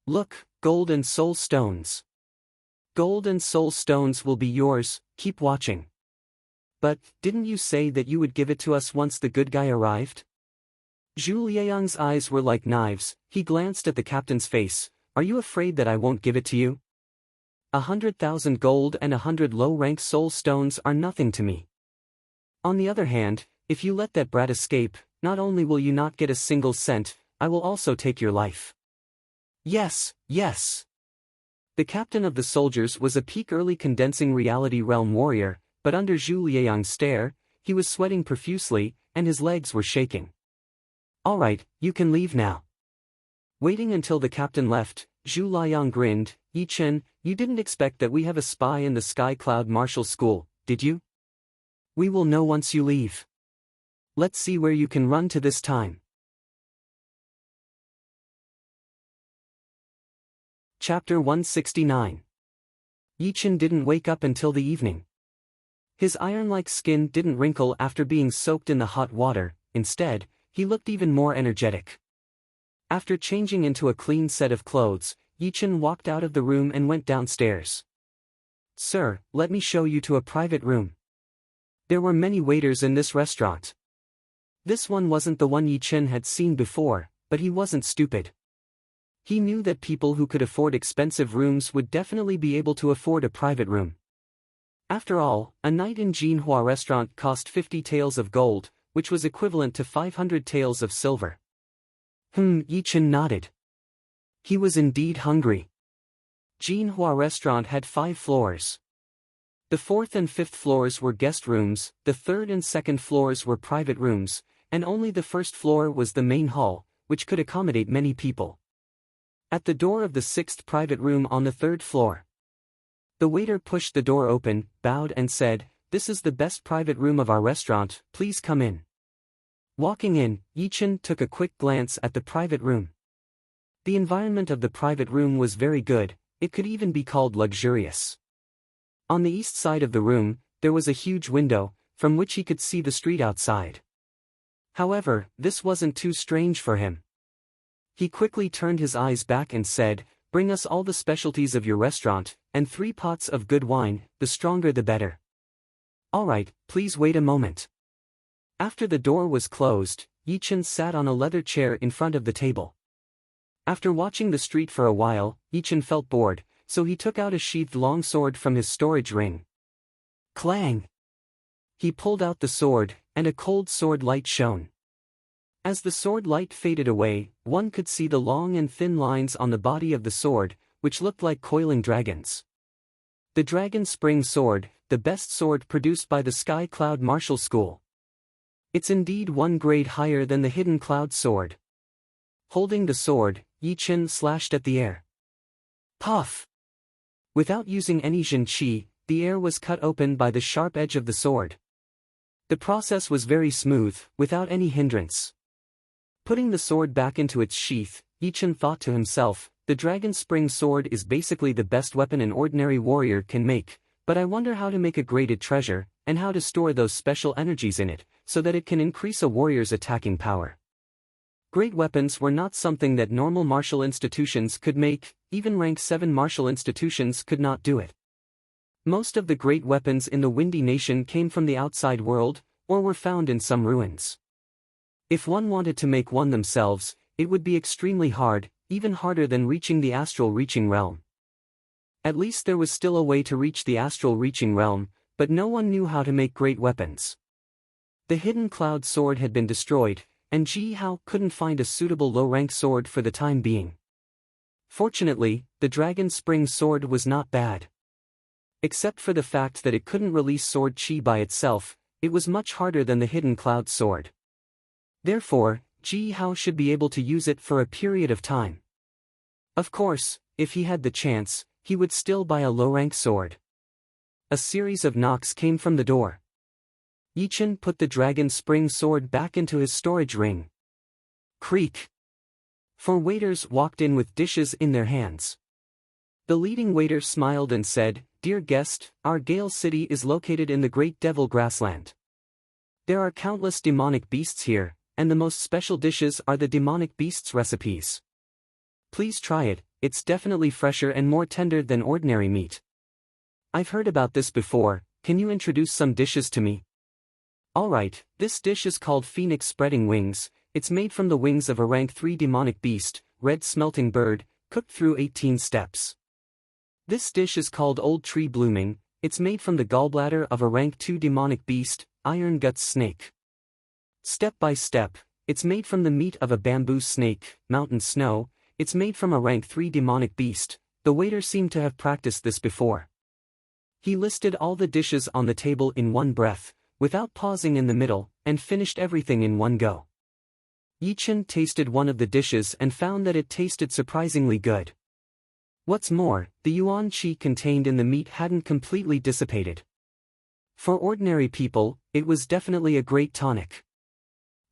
Look, gold and soul stones. Gold and soul stones will be yours, keep watching." "But, didn't you say that you would give it to us once the good guy arrived?" Zhu Liang's eyes were like knives. He glanced at the captain's face. "Are you afraid that I won't give it to you? 100,000 gold and 100 low-rank soul stones are nothing to me. On the other hand, if you let that brat escape, not only will you not get a single cent, I will also take your life." "Yes, yes." The captain of the soldiers was a peak early condensing reality realm warrior, but under Zhu Liang's stare, he was sweating profusely, and his legs were shaking. "All right, you can leave now." Waiting until the captain left, Zhu Liang grinned. "Yi-Chen, you didn't expect that we have a spy in the Sky Cloud Martial School, did you? We will know once you leave. Let's see where you can run to this time." Chapter 169. Yi-Chen didn't wake up until the evening. His iron-like skin didn't wrinkle after being soaked in the hot water. Instead, he looked even more energetic. After changing into a clean set of clothes, Yi-Chen walked out of the room and went downstairs. "Sir, let me show you to a private room." There were many waiters in this restaurant. This one wasn't the one Yi-Chen had seen before, but he wasn't stupid. He knew that people who could afford expensive rooms would definitely be able to afford a private room. After all, a night in Jinhua restaurant cost 50 taels of gold, which was equivalent to 500 taels of silver. Yichen nodded. He was indeed hungry. Jinhua restaurant had 5 floors. The 4th and 5th floors were guest rooms, the 3rd and 2nd floors were private rooms, and only the 1st floor was the main hall, which could accommodate many people. At the door of the 6th private room on the 3rd floor, the waiter pushed the door open, bowed and said, "This is the best private room of our restaurant, please come in." Walking in, Yichen took a quick glance at the private room. The environment of the private room was very good, it could even be called luxurious. On the east side of the room, there was a huge window, from which he could see the street outside. However, this wasn't too strange for him. He quickly turned his eyes back and said, "Bring us all the specialties of your restaurant, and 3 pots of good wine, the stronger the better." "All right, please wait a moment." After the door was closed, Yichen sat on a leather chair in front of the table. After watching the street for a while, Yichen felt bored, so he took out a sheathed long sword from his storage ring. Clang! He pulled out the sword, and a cold sword light shone. As the sword light faded away, one could see the long and thin lines on the body of the sword, which looked like coiling dragons. The Dragon Spring Sword, the best sword produced by the Sky Cloud Martial School. It's indeed 1 grade higher than the Hidden Cloud Sword. Holding the sword, Yichen slashed at the air. Puff! Without using any Jin Qi, the air was cut open by the sharp edge of the sword. The process was very smooth, without any hindrance. Putting the sword back into its sheath, Yichen thought to himself, the Dragon Spring Sword is basically the best weapon an ordinary warrior can make, but I wonder how to make a graded treasure, and how to store those special energies in it, so that it can increase a warrior's attacking power. Great weapons were not something that normal martial institutions could make, even rank 7 martial institutions could not do it. Most of the great weapons in the Windy Nation came from the outside world, or were found in some ruins. If one wanted to make one themselves, it would be extremely hard, even harder than reaching the astral reaching realm. At least there was still a way to reach the astral reaching realm, but no one knew how to make great weapons. The Hidden Cloud Sword had been destroyed, and Ji Hao couldn't find a suitable low-rank sword for the time being. Fortunately, the Dragon Spring Sword was not bad. Except for the fact that it couldn't release sword chi by itself, it was much harder than the Hidden Cloud Sword. Therefore, Ji Hao should be able to use it for a period of time. Of course, if he had the chance, he would still buy a low-rank sword. A series of knocks came from the door. Yichen put the Dragon Spring Sword back into his storage ring. Creak! 4 waiters walked in with dishes in their hands. The leading waiter smiled and said, "Dear guest, our Gale City is located in the Great Devil Grassland. There are countless demonic beasts here, and the most special dishes are the demonic beasts' recipes. Please try it, it's definitely fresher and more tender than ordinary meat. I've heard about this before, can you introduce some dishes to me?" Alright, this dish is called Phoenix Spreading Wings, it's made from the wings of a rank 3 demonic beast, red smelting bird, cooked through 18 steps. This dish is called Old Tree Blooming, it's made from the gallbladder of a rank 2 demonic beast, Iron Guts Snake. Step by step, it's made from the meat of a bamboo snake, Mountain Snow, it's made from a rank 3 demonic beast. The waiter seemed to have practiced this before. He listed all the dishes on the table in one breath, without pausing in the middle, and finished everything in one go. Yichen tasted one of the dishes and found that it tasted surprisingly good. What's more, the yuan qi contained in the meat hadn't completely dissipated. For ordinary people, it was definitely a great tonic.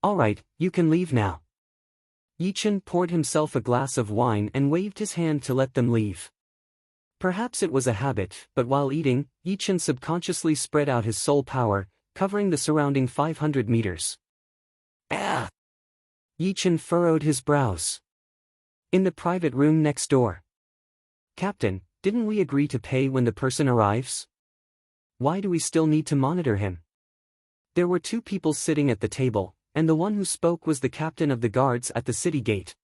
Alright, you can leave now. Yichen poured himself a glass of wine and waved his hand to let them leave. Perhaps it was a habit, but while eating, Yichen subconsciously spread out his soul power, covering the surrounding 500 meters. Ah! Yichen furrowed his brows. In the private room next door. Captain, didn't we agree to pay when the person arrives? Why do we still need to monitor him? There were 2 people sitting at the table, and the one who spoke was the captain of the guards at the city gate.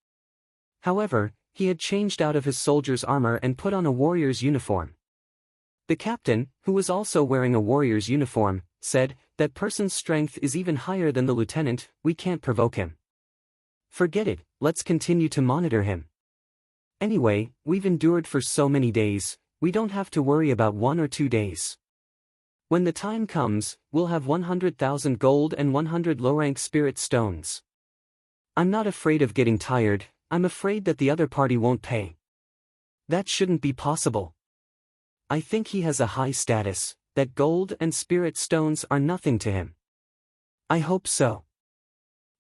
However, he had changed out of his soldier's armor and put on a warrior's uniform. The captain, who was also wearing a warrior's uniform, said, "That person's strength is even higher than the lieutenant, we can't provoke him. Forget it, let's continue to monitor him. Anyway, we've endured for so many days, we don't have to worry about 1 or 2 days. When the time comes, we'll have 100,000 gold and 100 low-rank spirit stones. I'm not afraid of getting tired, I'm afraid that the other party won't pay. That shouldn't be possible. I think he has a high status, that gold and spirit stones are nothing to him. I hope so."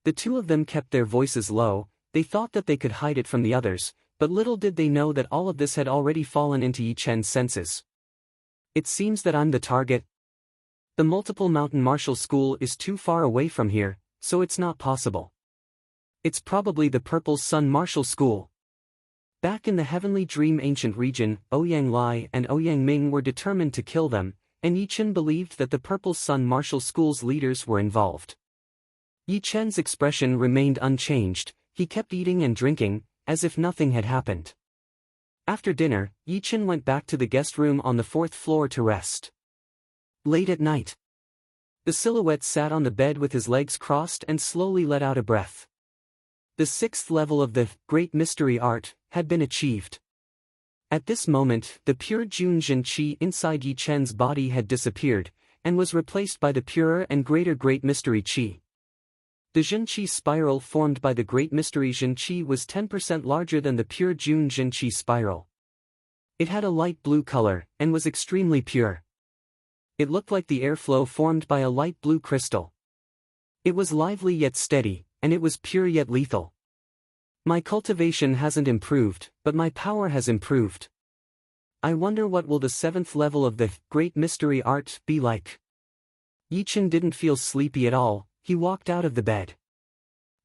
The two of them kept their voices low, they thought that they could hide it from the others, but little did they know that all of this had already fallen into Yi Chen's senses. "It seems that I'm the target. The multiple mountain martial school is too far away from here, so it's not possible. It's probably the Purple Sun Martial School." Back in the Heavenly Dream Ancient region, Ouyang Lai and Ouyang Ming were determined to kill them, and Yi Chen believed that the Purple Sun Martial School's leaders were involved. Yi Chen's expression remained unchanged, he kept eating and drinking, as if nothing had happened. After dinner, Yi Chen went back to the guest room on the 4th floor to rest. Late at night, the silhouette sat on the bed with his legs crossed and slowly let out a breath. The 6th level of the Great Mystery Art had been achieved. At this moment, the pure Jun Jin Qi inside Yi Chen's body had disappeared, and was replaced by the purer and greater Great Mystery Qi. The Jin Qi spiral formed by the Great Mystery Jin Qi was 10% larger than the pure Jun Jin Qi spiral. It had a light blue color, and was extremely pure. It looked like the airflow formed by a light blue crystal. It was lively yet steady, and it was pure yet lethal. My cultivation hasn't improved, but my power has improved. I wonder what will the 7th level of the Great Mystery Art be like. Yi Chen didn't feel sleepy at all, he walked out of the bed.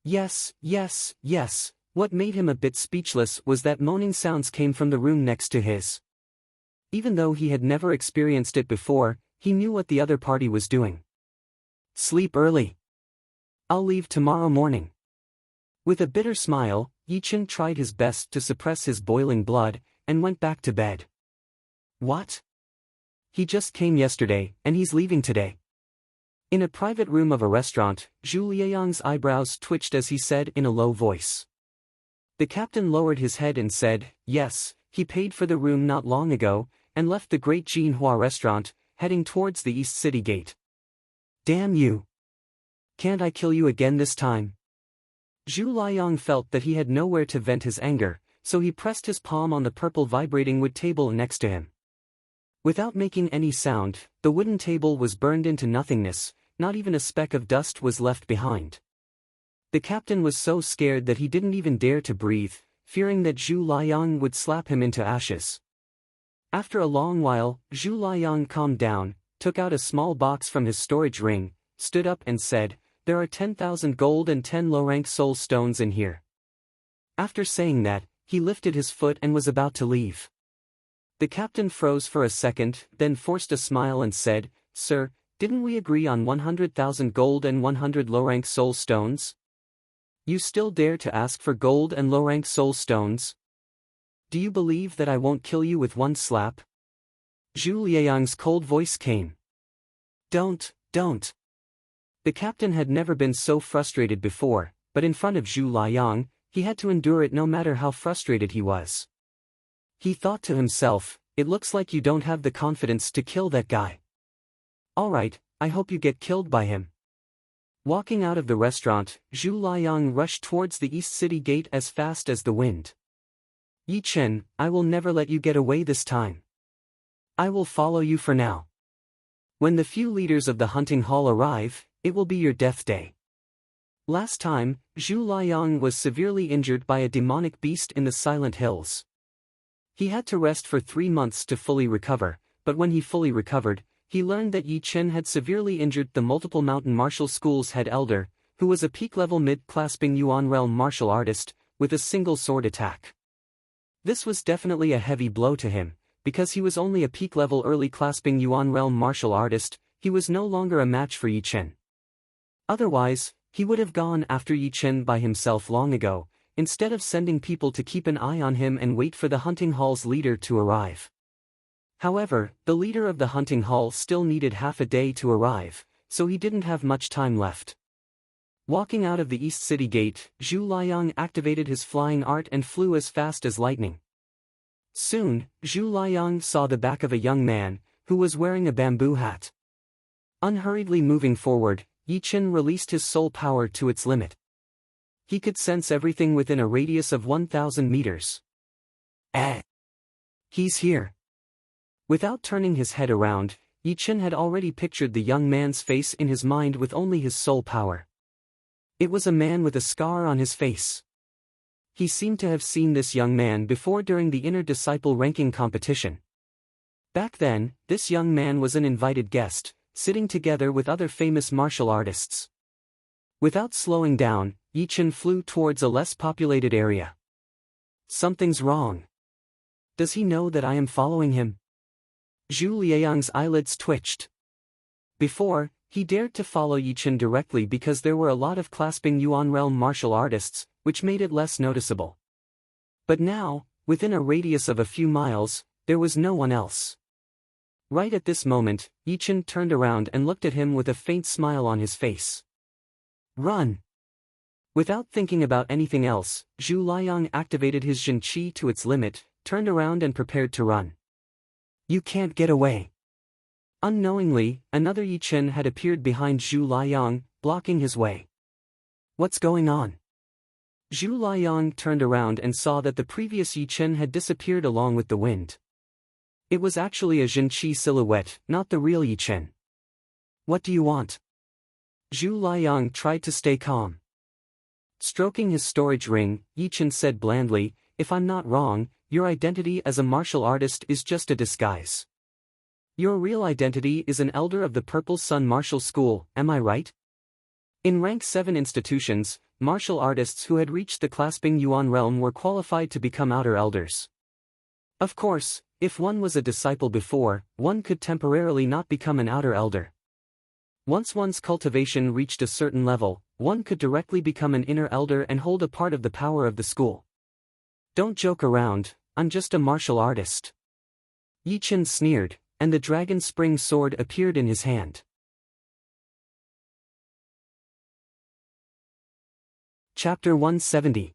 Yes, what made him a bit speechless was that moaning sounds came from the room next to his. Even though he had never experienced it before, he knew what the other party was doing. Sleep early. I'll leave tomorrow morning. With a bitter smile, Yi Chen tried his best to suppress his boiling blood, and went back to bed. What? He just came yesterday, and he's leaving today. In a private room of a restaurant, Zhu Liayang's eyebrows twitched as he said in a low voice. The captain lowered his head and said, "Yes, he paid for the room not long ago, and left the Great Jinhua restaurant, heading towards the East City Gate. Damn you! Can't I kill you again this time?" Zhu Liang felt that he had nowhere to vent his anger, so he pressed his palm on the purple vibrating wood table next to him. Without making any sound, the wooden table was burned into nothingness, not even a speck of dust was left behind. The captain was so scared that he didn't even dare to breathe, fearing that Zhu Liang would slap him into ashes. After a long while, Zhu Liang calmed down, took out a small box from his storage ring, stood up and said, "There are 10,000 gold and 10 low-rank soul stones in here." After saying that, he lifted his foot and was about to leave. The captain froze for a second, then forced a smile and said, "Sir, didn't we agree on 100,000 gold and 100 low-rank soul stones? You still dare to ask for gold and low-rank soul stones? Do you believe that I won't kill you with one slap?" Zhu Liayang's cold voice came. Don't. The captain had never been so frustrated before, but in front of Zhu Liang, he had to endure it no matter how frustrated he was. He thought to himself, "It looks like you don't have the confidence to kill that guy. Alright, I hope you get killed by him." Walking out of the restaurant, Zhu Liang rushed towards the East City Gate as fast as the wind. "Yi Chen, I will never let you get away this time. I will follow you for now. When the few leaders of the hunting hall arrive, it will be your death day." Last time, Zhu Liang was severely injured by a demonic beast in the Silent Hills. He had to rest for 3 months to fully recover, but when he fully recovered, he learned that Yi Chen had severely injured the multiple mountain martial school's head elder, who was a peak-level mid-clasping Yuan realm martial artist, with a single sword attack. This was definitely a heavy blow to him, because he was only a peak-level early clasping Yuan realm martial artist, he was no longer a match for Yi Chen. Otherwise, he would have gone after Yi Chen by himself long ago, instead of sending people to keep an eye on him and wait for the hunting hall's leader to arrive. However, the leader of the hunting hall still needed half a day to arrive, so he didn't have much time left. Walking out of the East City Gate, Zhu Liang activated his flying art and flew as fast as lightning. Soon, Zhu Liang saw the back of a young man, who was wearing a bamboo hat. Unhurriedly moving forward, Yi Chen released his soul power to its limit. He could sense everything within a radius of 1,000 meters. He's here. Without turning his head around, Yi Chen had already pictured the young man's face in his mind with only his soul power. It was a man with a scar on his face. He seemed to have seen this young man before during the inner disciple ranking competition. Back then, this young man was an invited guest, sitting together with other famous martial artists. Without slowing down, Yi Chen flew towards a less populated area. Something's wrong. Does he know that I am following him? Zhu Liang's eyelids twitched. Before, he dared to follow Yi Chen directly because there were a lot of clasping Yuan realm martial artists, which made it less noticeable. But now, within a radius of a few miles, there was no one else. Right at this moment, Yi Chen turned around and looked at him with a faint smile on his face. Run! Without thinking about anything else, Zhu Liang activated his Jin Qi to its limit, turned around and prepared to run. You can't get away. Unknowingly, another Yi Chen had appeared behind Zhu Liang, blocking his way. What's going on? Zhu Liang turned around and saw that the previous Yi Chen had disappeared along with the wind. It was actually a Jin Qi silhouette, not the real Yi Chen. What do you want? Zhu Liang tried to stay calm. Stroking his storage ring, Yi Chen said blandly, if I'm not wrong, your identity as a martial artist is just a disguise. Your real identity is an elder of the Purple Sun Martial School, am I right? In rank 7 institutions, martial artists who had reached the clasping Yuan realm were qualified to become outer elders. Of course, if one was a disciple before, one could temporarily not become an outer elder. Once one's cultivation reached a certain level, one could directly become an inner elder and hold a part of the power of the school. Don't joke around, I'm just a martial artist. Yi Chen sneered, and the dragon spring sword appeared in his hand. Chapter 170.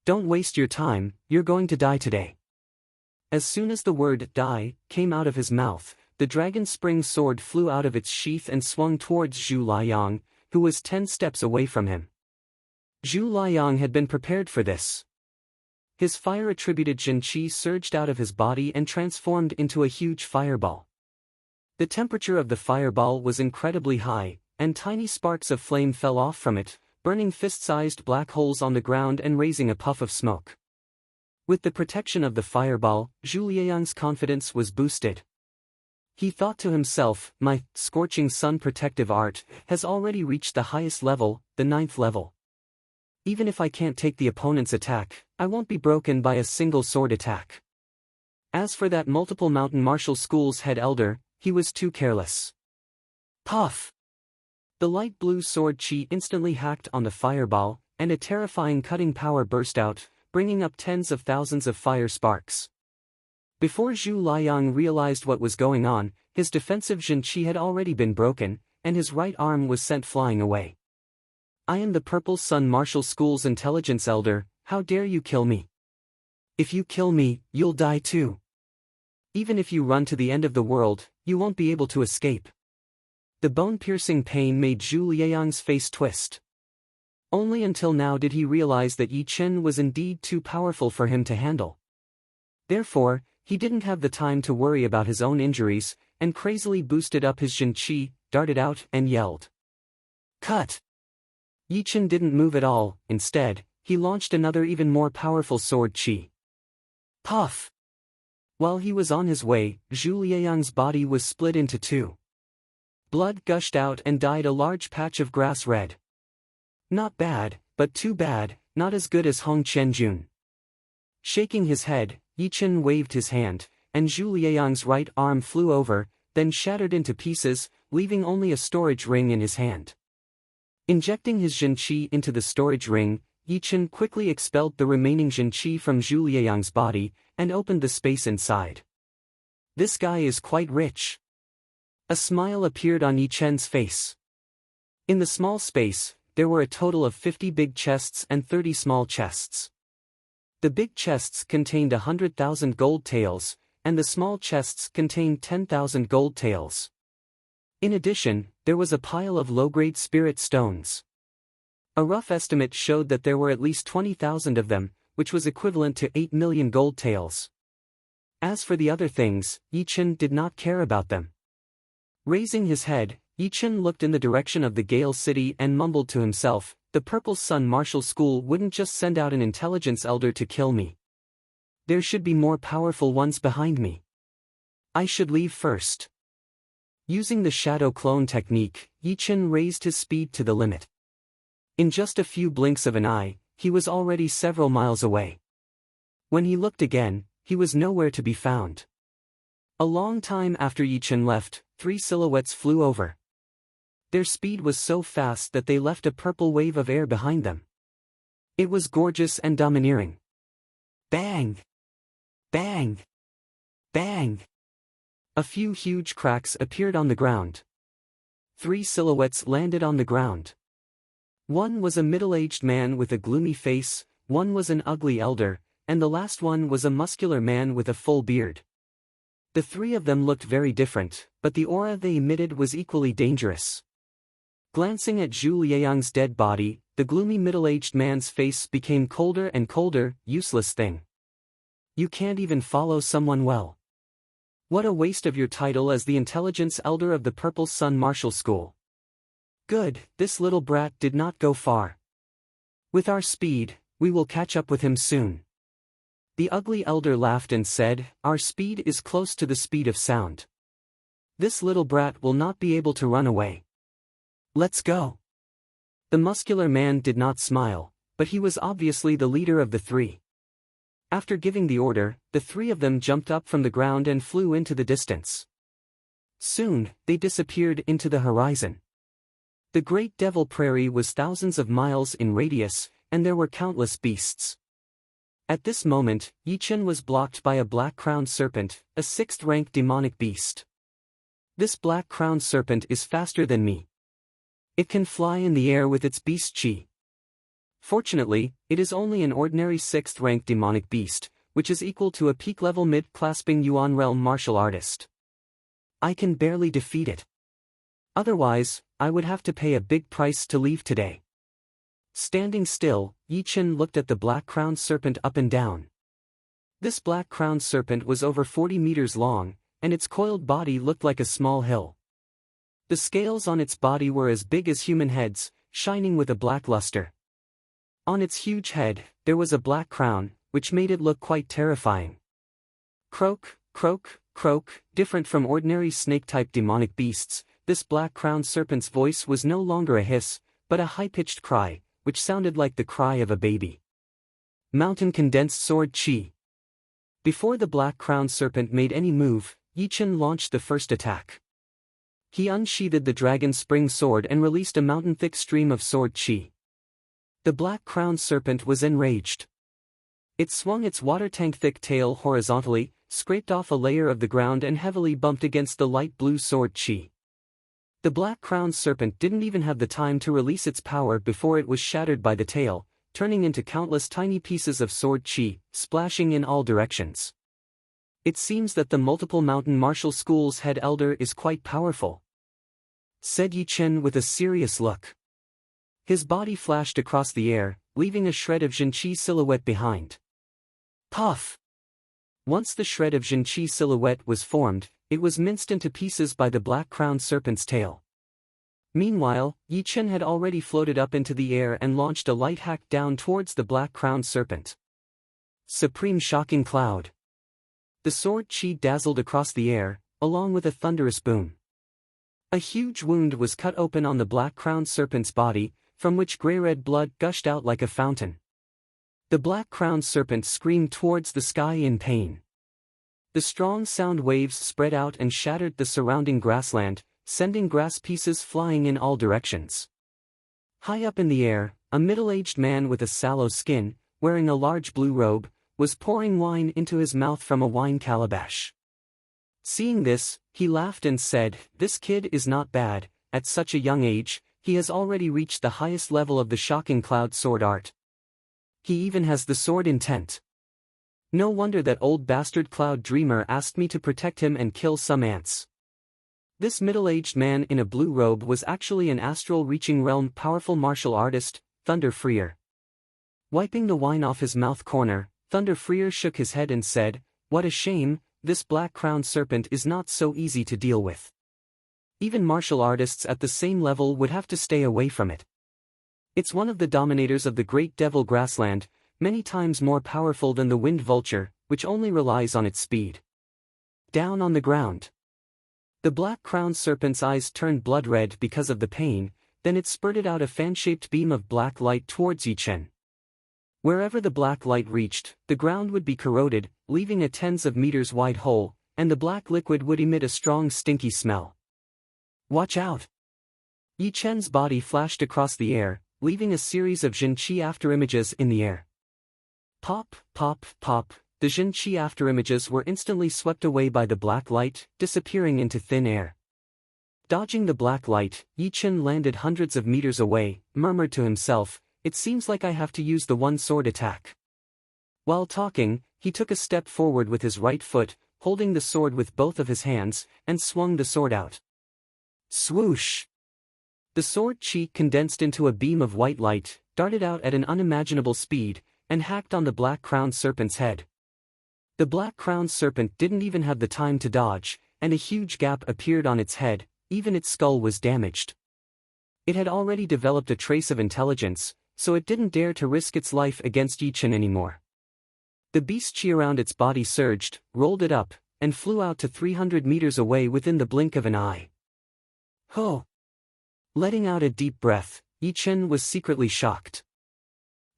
Don't waste your time, you're going to die today. As soon as the word die came out of his mouth, the dragon spring sword flew out of its sheath and swung towards Zhu Liang, who was 10 steps away from him. Zhu Liang had been prepared for this. His fire-attributed Jin Qi surged out of his body and transformed into a huge fireball. The temperature of the fireball was incredibly high, and tiny sparks of flame fell off from it, burning fist-sized black holes on the ground and raising a puff of smoke. With the protection of the fireball, Zhu Liang's confidence was boosted. He thought to himself, my scorching sun protective art has already reached the highest level, the 9th level. Even if I can't take the opponent's attack, I won't be broken by a single sword attack. As for that multiple mountain martial school's head elder, he was too careless. Puff! The light blue sword chi instantly hacked on the fireball, and a terrifying cutting power burst out, bringing up tens of thousands of fire sparks. Before Zhu Liang realized what was going on, his defensive Jin Qi had already been broken, and his right arm was sent flying away. I am the Purple Sun Martial School's intelligence elder, how dare you kill me? If you kill me, you'll die too. Even if you run to the end of the world, you won't be able to escape. The bone-piercing pain made Zhu Liang's face twist. Only until now did he realize that Yi Chen was indeed too powerful for him to handle. Therefore, he didn't have the time to worry about his own injuries, and crazily boosted up his Jin Qi, darted out, and yelled. Cut! Yi Chen didn't move at all, instead, he launched another even more powerful sword chi. Puff! While he was on his way, Zhu Liang's body was split into two. Blood gushed out and dyed a large patch of grass red. Not bad, but too bad, not as good as Hong Qianjun. Shaking his head, Yi Chen waved his hand, and Zhu Liang's right arm flew over, then shattered into pieces, leaving only a storage ring in his hand. Injecting his Jin Qi into the storage ring, Yi Chen quickly expelled the remaining Jin Qi from Zhu Liang's body, and opened the space inside. This guy is quite rich. A smile appeared on Yi Chen's face. In the small space, there were a total of 50 big chests and 30 small chests. The big chests contained 100,000 gold taels, and the small chests contained 10,000 gold taels. In addition, there was a pile of low-grade spirit stones. A rough estimate showed that there were at least 20,000 of them, which was equivalent to 8 million gold taels. As for the other things, Yi Chen did not care about them. Raising his head, Yi Chen looked in the direction of the Gale City and mumbled to himself, "The Purple Sun Martial School wouldn't just send out an intelligence elder to kill me. There should be more powerful ones behind me. I should leave first." Using the shadow clone technique, Yi Chen raised his speed to the limit. In just a few blinks of an eye, he was already several miles away. When he looked again, he was nowhere to be found. A long time after Yi Chen left, 3 silhouettes flew over. Their speed was so fast that they left a purple wave of air behind them. It was gorgeous and domineering. Bang! Bang! Bang! A few huge cracks appeared on the ground. 3 silhouettes landed on the ground. One was a middle-aged man with a gloomy face, one was an ugly elder, and the last one was a muscular man with a full beard. The 3 of them looked very different, but the aura they emitted was equally dangerous. Glancing at Zhu Liayang's dead body, the gloomy middle-aged man's face became colder and colder. Useless thing. You can't even follow someone well. What a waste of your title as the intelligence elder of the Purple Sun Martial School. Good, this little brat did not go far. With our speed, we will catch up with him soon. The ugly elder laughed and said, "Our speed is close to the speed of sound. This little brat will not be able to run away. Let's go." The muscular man did not smile, but he was obviously the leader of the 3. After giving the order, the 3 of them jumped up from the ground and flew into the distance. Soon, they disappeared into the horizon. The Great Devil Prairie was thousands of miles in radius, and there were countless beasts. At this moment, Yi Chen was blocked by a black-crowned serpent, a 6th-rank demonic beast. This black-crowned serpent is faster than me. It can fly in the air with its beast chi. Fortunately, it is only an ordinary 6th-rank demonic beast, which is equal to a peak-level mid-clasping Yuan realm martial artist. I can barely defeat it. Otherwise, I would have to pay a big price to leave today. Standing still, Yi Chen looked at the black-crowned serpent up and down. This black-crowned serpent was over 40 meters long, and its coiled body looked like a small hill. The scales on its body were as big as human heads, shining with a black luster. On its huge head, there was a black crown, which made it look quite terrifying. Croak, croak, croak. Different from ordinary snake-type demonic beasts, this black-crowned serpent's voice was no longer a hiss, but a high-pitched cry, which sounded like the cry of a baby. Mountain Condensed Sword Chi. Before the black-crowned serpent made any move, Yi Chen launched the first attack. He unsheathed the dragon spring sword and released a mountain-thick stream of sword chi. The black-crowned serpent was enraged. It swung its water-tank-thick tail horizontally, scraped off a layer of the ground and heavily bumped against the light blue sword chi. The black-crowned serpent didn't even have the time to release its power before it was shattered by the tail, turning into countless tiny pieces of sword chi, splashing in all directions. It seems that the multiple mountain martial school's head elder is quite powerful, said Yi Chen with a serious look. His body flashed across the air, leaving a shred of Jinqi silhouette behind. Puff! Once the shred of Jinqi silhouette was formed, it was minced into pieces by the black-crowned serpent's tail. Meanwhile, Yi Chen had already floated up into the air and launched a light hack down towards the black-crowned serpent. Supreme Shocking Cloud. The sword chi dazzled across the air, along with a thunderous boom. A huge wound was cut open on the black-crowned serpent's body, from which gray-red blood gushed out like a fountain. The black-crowned serpent screamed towards the sky in pain. The strong sound waves spread out and shattered the surrounding grassland, sending grass pieces flying in all directions. High up in the air, a middle-aged man with a sallow skin, wearing a large blue robe, was pouring wine into his mouth from a wine calabash. Seeing this, he laughed and said, "This kid is not bad. At such a young age, he has already reached the highest level of the shocking cloud sword art. He even has the sword intent. No wonder that old bastard Cloud Dreamer asked me to protect him and kill some ants." This middle-aged man in a blue robe was actually an astral-reaching realm powerful martial artist, Thunder Freer. Wiping the wine off his mouth corner, Thunder Freer shook his head and said, "What a shame, this black-crowned serpent is not so easy to deal with. Even martial artists at the same level would have to stay away from it. It's one of the dominators of the Great Devil Grassland, many times more powerful than the Wind Vulture, which only relies on its speed." Down on the ground. The black-crowned serpent's eyes turned blood-red because of the pain, then it spurted out a fan-shaped beam of black light towards Yichen. Wherever the black light reached, the ground would be corroded, leaving a tens of meters wide hole, and the black liquid would emit a strong stinky smell. "Watch out!" Yichen's body flashed across the air, leaving a series of Jinqi afterimages in the air. Pop, pop, pop, the Jinqi afterimages were instantly swept away by the black light, disappearing into thin air. Dodging the black light, Yichen landed hundreds of meters away, murmured to himself, "It seems like I have to use the one-sword attack." While talking, he took a step forward with his right foot, holding the sword with both of his hands, and swung the sword out. Swoosh! The sword chi condensed into a beam of white light, darted out at an unimaginable speed, and hacked on the black-crowned serpent's head. The black-crowned serpent didn't even have the time to dodge, and a huge gap appeared on its head, even its skull was damaged. It had already developed a trace of intelligence, so it didn't dare to risk its life against Yichen anymore. The beast chi around its body surged, rolled it up, and flew out to 300 meters away within the blink of an eye. Ho! Letting out a deep breath, Yichen was secretly shocked.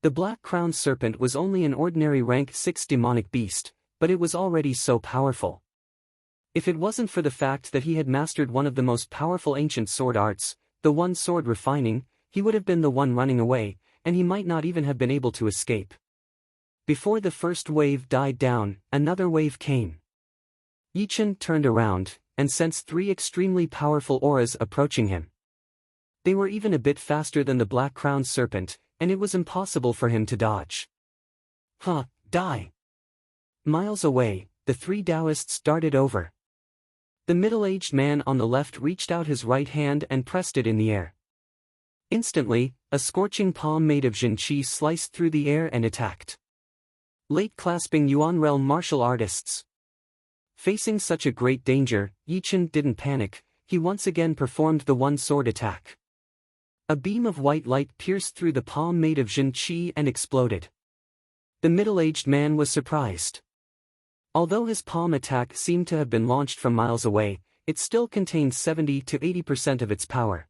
The black-crowned serpent was only an ordinary rank 6 demonic beast, but it was already so powerful. If it wasn't for the fact that he had mastered one of the most powerful ancient sword arts, the one-sword refining, he would have been the one running away, and he might not even have been able to escape. Before the first wave died down, another wave came. Yichen turned around, and sensed 3 extremely powerful auras approaching him. They were even a bit faster than the black-crowned serpent, and it was impossible for him to dodge. Die! Miles away, the 3 Taoists darted over. The middle-aged man on the left reached out his right hand and pressed it in the air. Instantly, a scorching palm made of Jinqi sliced through the air and attacked. Late clasping Yuan realm martial artists. Facing such a great danger, Yichen didn't panic, he once again performed the one-sword attack. A beam of white light pierced through the palm made of Jinqi and exploded. The middle-aged man was surprised. Although his palm attack seemed to have been launched from miles away, it still contained 70 to 80% of its power.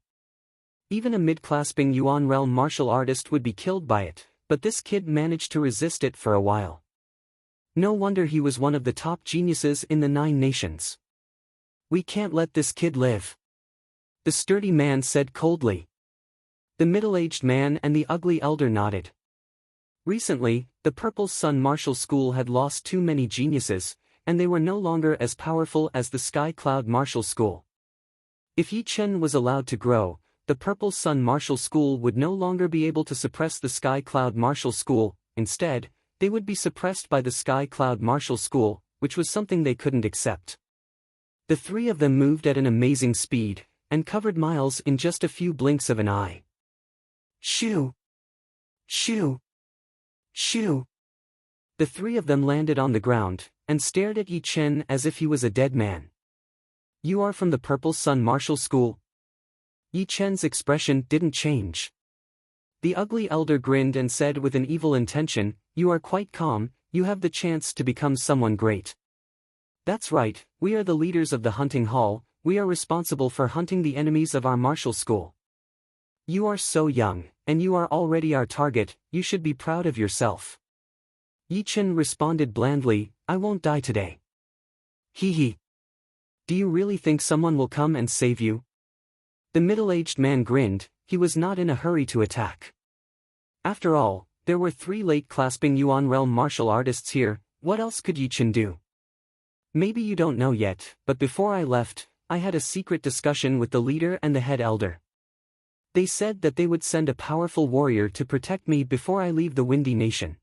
Even a mid-clasping Yuan realm martial artist would be killed by it, but this kid managed to resist it for a while. No wonder he was one of the top geniuses in the 9 nations. "We can't let this kid live," the sturdy man said coldly. The middle-aged man and the ugly elder nodded. Recently, the Purple Sun Martial School had lost too many geniuses, and they were no longer as powerful as the Sky Cloud Martial School. If Yichen was allowed to grow, the Purple Sun Martial School would no longer be able to suppress the Sky Cloud Martial School. Instead, they would be suppressed by the Sky Cloud Martial School, which was something they couldn't accept. The 3 of them moved at an amazing speed, and covered miles in just a few blinks of an eye. Shoo! Shoo! Shoo! The 3 of them landed on the ground, and stared at Yichen as if he was a dead man. "You are from the Purple Sun Martial School?" Yichen's expression didn't change. The ugly elder grinned and said with an evil intention, "You are quite calm, you have the chance to become someone great." "That's right, we are the leaders of the hunting hall, we are responsible for hunting the enemies of our martial school. You are so young, and you are already our target, you should be proud of yourself." Yichen responded blandly, "I won't die today." "Hee hee. Do you really think someone will come and save you?" The middle-aged man grinned, he was not in a hurry to attack. After all, there were 3 late clasping Yuan realm martial artists here, what else could Yichen do? Maybe you don't know yet, but before I left, I had a secret discussion with the leader and the head elder. They said that they would send a powerful warrior to protect me before I leave the Windy Nation.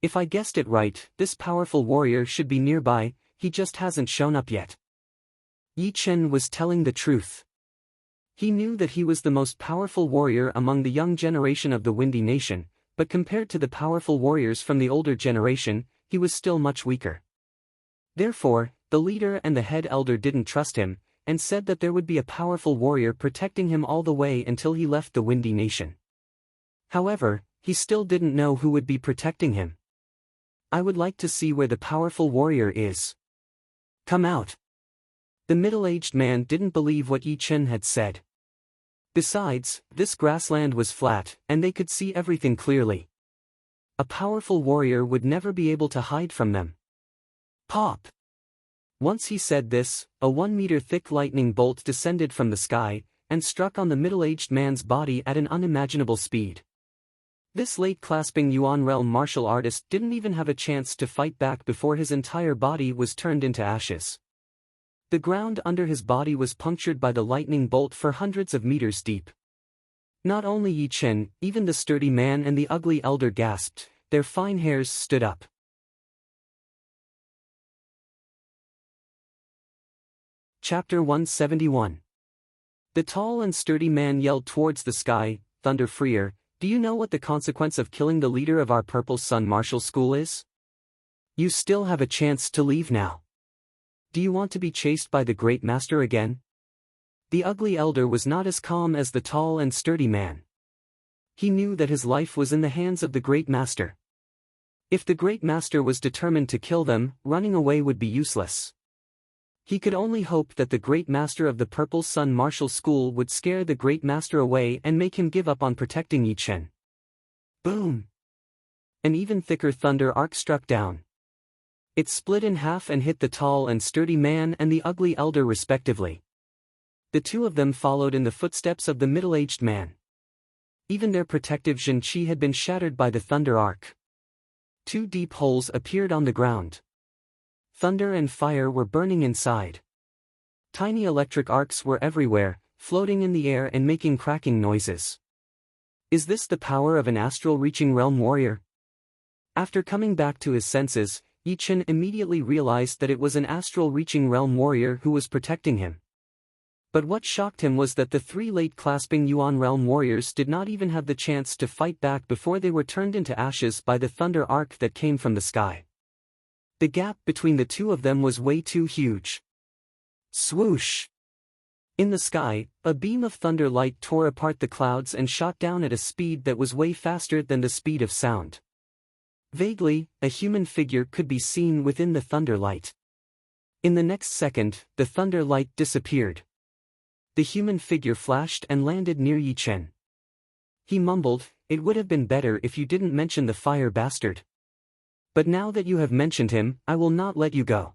If I guessed it right, this powerful warrior should be nearby, he just hasn't shown up yet. Yi Chen was telling the truth. He knew that he was the most powerful warrior among the young generation of the Windy Nation, but compared to the powerful warriors from the older generation, he was still much weaker. Therefore, the leader and the head elder didn't trust him, and said that there would be a powerful warrior protecting him all the way until he left the Windy Nation. However, he still didn't know who would be protecting him. I would like to see where the powerful warrior is. Come out. The middle-aged man didn't believe what Yi Chen had said. Besides, this grassland was flat, and they could see everything clearly. A powerful warrior would never be able to hide from them. Pop! Once he said this, a 1-meter-thick lightning bolt descended from the sky, and struck on the middle-aged man's body at an unimaginable speed. This late-clasping Yuan realm martial artist didn't even have a chance to fight back before his entire body was turned into ashes. The ground under his body was punctured by the lightning bolt for hundreds of meters deep. Not only Yi Chen, even the sturdy man and the ugly elder gasped, their fine hairs stood up. Chapter 171. The tall and sturdy man yelled towards the sky, "Thunder Freer, do you know what the consequence of killing the leader of our Purple Sun Martial School is? You still have a chance to leave now. Do you want to be chased by the Great Master again?" The ugly elder was not as calm as the tall and sturdy man. He knew that his life was in the hands of the Great Master. If the Great Master was determined to kill them, running away would be useless. He could only hope that the Great Master of the Purple Sun Martial School would scare the Great Master away and make him give up on protecting Yi Chen. Boom! An even thicker thunder arc struck down. It split in half and hit the tall and sturdy man and the ugly elder respectively. The two of them followed in the footsteps of the middle-aged man. Even their protective Zhenqi had been shattered by the thunder arc. 2 deep holes appeared on the ground. Thunder and fire were burning inside. Tiny electric arcs were everywhere, floating in the air and making cracking noises. Is this the power of an astral-reaching realm warrior? After coming back to his senses, Yi Chen immediately realized that it was an astral-reaching realm warrior who was protecting him. But what shocked him was that the 3 late-clasping Yuan realm warriors did not even have the chance to fight back before they were turned into ashes by the thunder arc that came from the sky. The gap between the two of them was way too huge. Swoosh! In the sky, a beam of thunder light tore apart the clouds and shot down at a speed that was way faster than the speed of sound. Vaguely, a human figure could be seen within the thunder light. In the next second, the thunder light disappeared. The human figure flashed and landed near Yi Chen. He mumbled, "It would have been better if you didn't mention the fire bastard. But now that you have mentioned him, I will not let you go."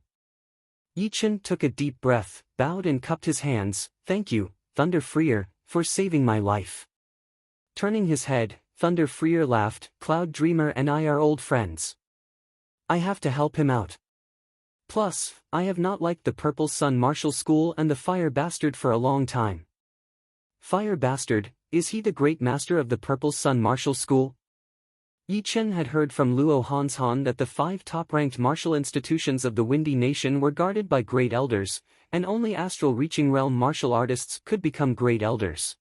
Yi Chen took a deep breath, bowed and cupped his hands. "Thank you, Thunder Freer, for saving my life." Turning his head, Thunder Freer laughed, "Cloud Dreamer and I are old friends. I have to help him out. Plus, I have not liked the Purple Sun Martial School and the Fire Bastard for a long time." Fire Bastard, is he the Great Master of the Purple Sun Martial School? Yi Chen had heard from Luo Hanshan that the 5 top-ranked martial institutions of the Windy Nation were guarded by Great Elders, and only astral-reaching realm martial artists could become Great Elders.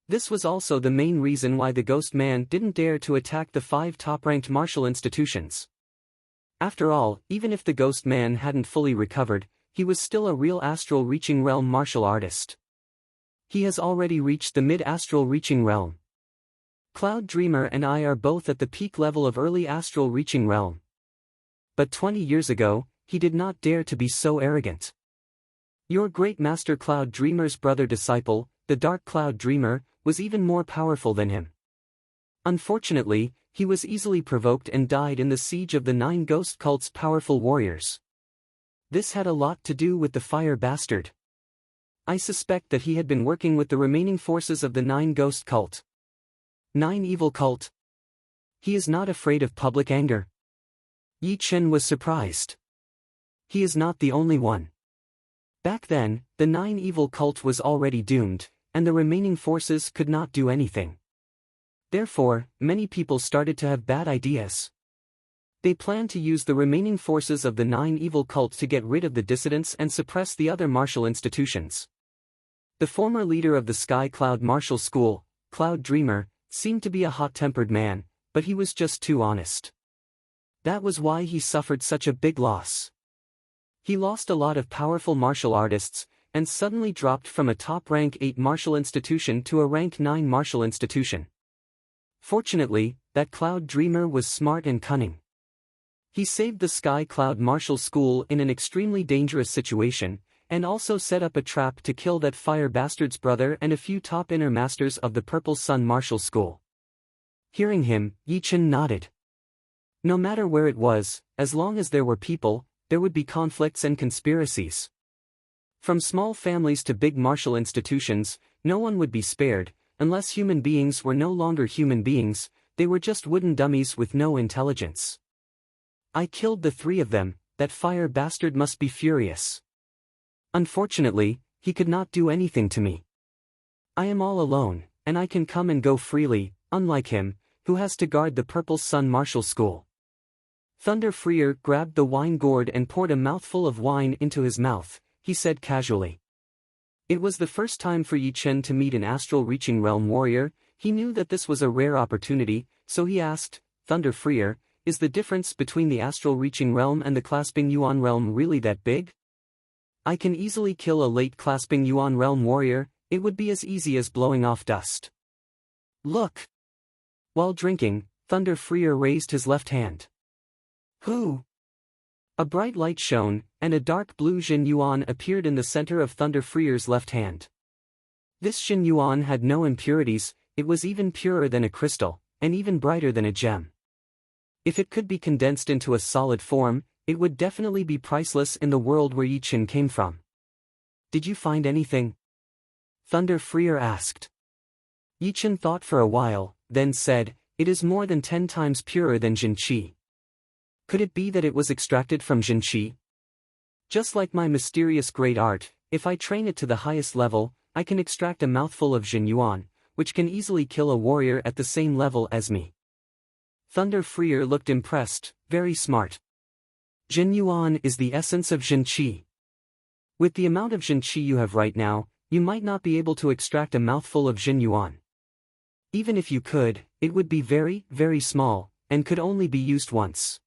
This was also the main reason why the Ghost Man didn't dare to attack the 5 top-ranked martial institutions. After all, even if the Ghost Man hadn't fully recovered, he was still a real astral-reaching realm martial artist. He has already reached the mid-astral reaching realm. Cloud Dreamer and I are both at the peak level of early astral reaching realm. But 20 years ago, he did not dare to be so arrogant. Your Great Master Cloud Dreamer's brother disciple, the Dark Cloud Dreamer, was even more powerful than him. Unfortunately, he was easily provoked and died in the siege of the 9 ghost cult's powerful warriors. This had a lot to do with the Fire Bastard. I suspect that he had been working with the remaining forces of the 9 ghost cult. 9 evil cult. He is not afraid of public anger. Yi Chen was surprised. He is not the only one. Back then, the Nine Evil cult was already doomed, and the remaining forces could not do anything. Therefore, many people started to have bad ideas. They planned to use the remaining forces of the Nine Evil cult to get rid of the dissidents and suppress the other martial institutions. The former leader of the Sky Cloud Martial School, Cloud Dreamer, seemed to be a hot-tempered man, but he was just too honest. That was why he suffered such a big loss. He lost a lot of powerful martial artists, and suddenly dropped from a top rank 8 martial institution to a rank 9 martial institution. Fortunately, that Cloud Dreamer was smart and cunning. He saved the Sky Cloud Martial School in an extremely dangerous situation, and also set up a trap to kill that Fire Bastard's brother and a few top inner masters of the Purple Sun Martial School. Hearing him, Yichen nodded. No matter where it was, as long as there were people, there would be conflicts and conspiracies. From small families to big martial institutions, no one would be spared, unless human beings were no longer human beings, they were just wooden dummies with no intelligence. I killed the 3 of them, that Fire Bastard must be furious. Unfortunately, he could not do anything to me. I am all alone, and I can come and go freely, unlike him, who has to guard the Purple Sun Martial School. Thunder Freer grabbed the wine gourd and poured a mouthful of wine into his mouth, he said casually. It was the first time for Yichen to meet an astral reaching realm warrior. He knew that this was a rare opportunity, so he asked, Thunder Freer, is the difference between the astral reaching realm and the clasping yuan realm really that big? I can easily kill a late clasping yuan realm warrior, it would be as easy as blowing off dust. Look! While drinking, Thunder Freer raised his left hand. Who? A bright light shone, and a dark blue Jin Yuan appeared in the center of Thunder Freer's left hand. This Jin Yuan had no impurities, it was even purer than a crystal, and even brighter than a gem. If it could be condensed into a solid form, it would definitely be priceless in the world where Yichen came from. Did you find anything? Thunder Freer asked. Yichen thought for a while, then said, it is more than 10 times purer than Jin Qi. Could it be that it was extracted from Jin Qi? Just like my mysterious great art, if I train it to the highest level, I can extract a mouthful of Jin Yuan, which can easily kill a warrior at the same level as me. Thunder Freer looked impressed, very smart. Jin Yuan is the essence of Jin Qi. With the amount of Jin Qi you have right now, you might not be able to extract a mouthful of Jin Yuan. Even if you could, it would be very, very small, and could only be used once.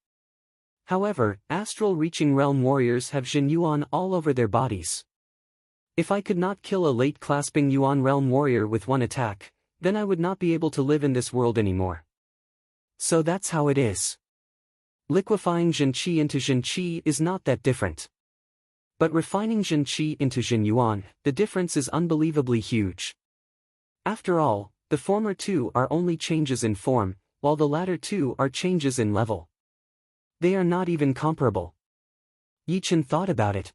However, astral reaching realm warriors have Jin Yuan all over their bodies. If I could not kill a late clasping Yuan realm warrior with one attack, then I would not be able to live in this world anymore. So that's how it is. Liquefying Jin Qi into Jin Qi is not that different. But refining Jin Qi into Jin Yuan, the difference is unbelievably huge. After all, the former 2 are only changes in form, while the latter 2 are changes in level. They are not even comparable. Yichen thought about it.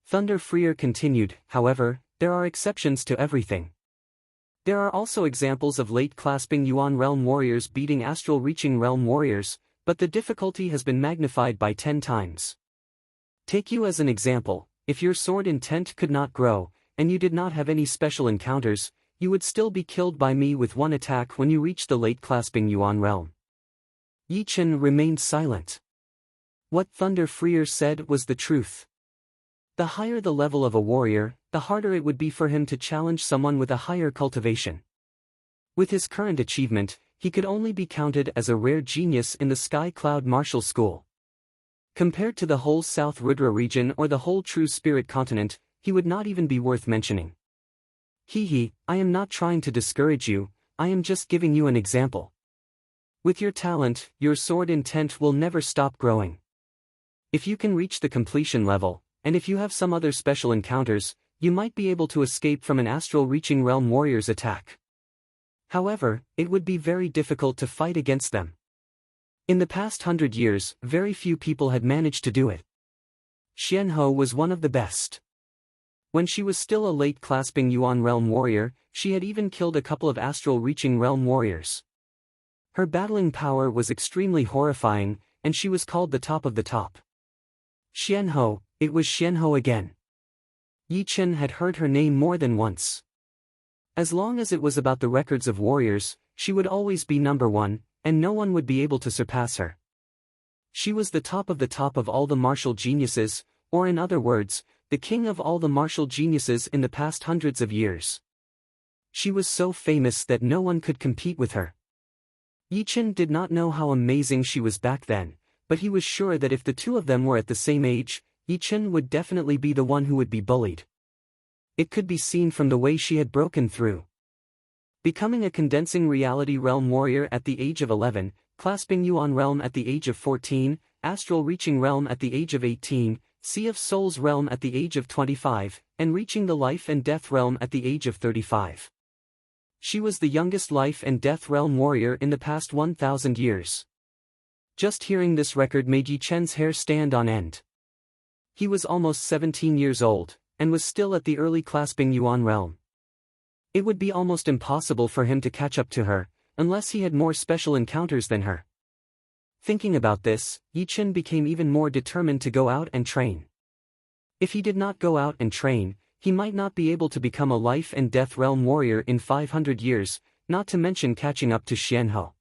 Thunder Freer continued, however, there are exceptions to everything. There are also examples of late clasping Yuan realm warriors beating astral reaching realm warriors, but the difficulty has been magnified by 10 times. Take you as an example, if your sword intent could not grow, and you did not have any special encounters, you would still be killed by me with one attack when you reach the late clasping Yuan realm. Yichen remained silent. What Thunder Freer said was the truth. The higher the level of a warrior, the harder it would be for him to challenge someone with a higher cultivation. With his current achievement, he could only be counted as a rare genius in the Sky Cloud Martial School. Compared to the whole South Rudra region or the whole True Spirit continent, he would not even be worth mentioning. I am not trying to discourage you, I am just giving you an example. With your talent, your sword intent will never stop growing. If you can reach the completion level, and if you have some other special encounters, you might be able to escape from an astral reaching realm warrior's attack. However, it would be very difficult to fight against them. In the past 100 years, very few people had managed to do it. Xianhou was one of the best. When she was still a late clasping Yuan realm warrior, she had even killed a couple of astral reaching realm warriors. Her battling power was extremely horrifying, and she was called the top of the top. Xianhou, it was Xianhou again. Yi Chen had heard her name more than once. As long as it was about the records of warriors, she would always be number one, and no one would be able to surpass her. She was the top of all the martial geniuses, or in other words, the king of all the martial geniuses in the past hundreds of years. She was so famous that no one could compete with her. Yi Chen did not know how amazing she was back then, but he was sure that if the two of them were at the same age, Yi Chen would definitely be the one who would be bullied. It could be seen from the way she had broken through. Becoming a condensing reality realm warrior at the age of 11, clasping Yuan realm at the age of 14, astral reaching realm at the age of 18, Sea of Souls realm at the age of 25, and reaching the life and death realm at the age of 35. She was the youngest life and death realm warrior in the past 1,000 years. Just hearing this record made Yi Chen's hair stand on end. He was almost 17 years old, and was still at the early clasping Yuan realm. It would be almost impossible for him to catch up to her, unless he had more special encounters than her. Thinking about this, Yi Chen became even more determined to go out and train. If he did not go out and train, he might not be able to become a life and death realm warrior in 500 years, not to mention catching up to Xianhou.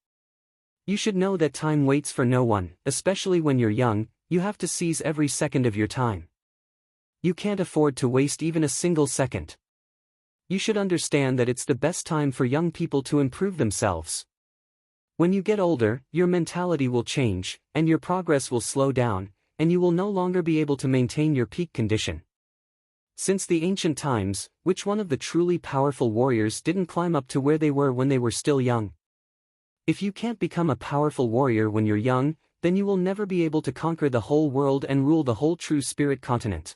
You should know that time waits for no one, especially when you're young. You have to seize every second of your time. You can't afford to waste even a single second. You should understand that it's the best time for young people to improve themselves. When you get older, your mentality will change, and your progress will slow down, and you will no longer be able to maintain your peak condition. Since the ancient times, which one of the truly powerful warriors didn't climb up to where they were when they were still young? If you can't become a powerful warrior when you're young, then you will never be able to conquer the whole world and rule the whole true spirit continent.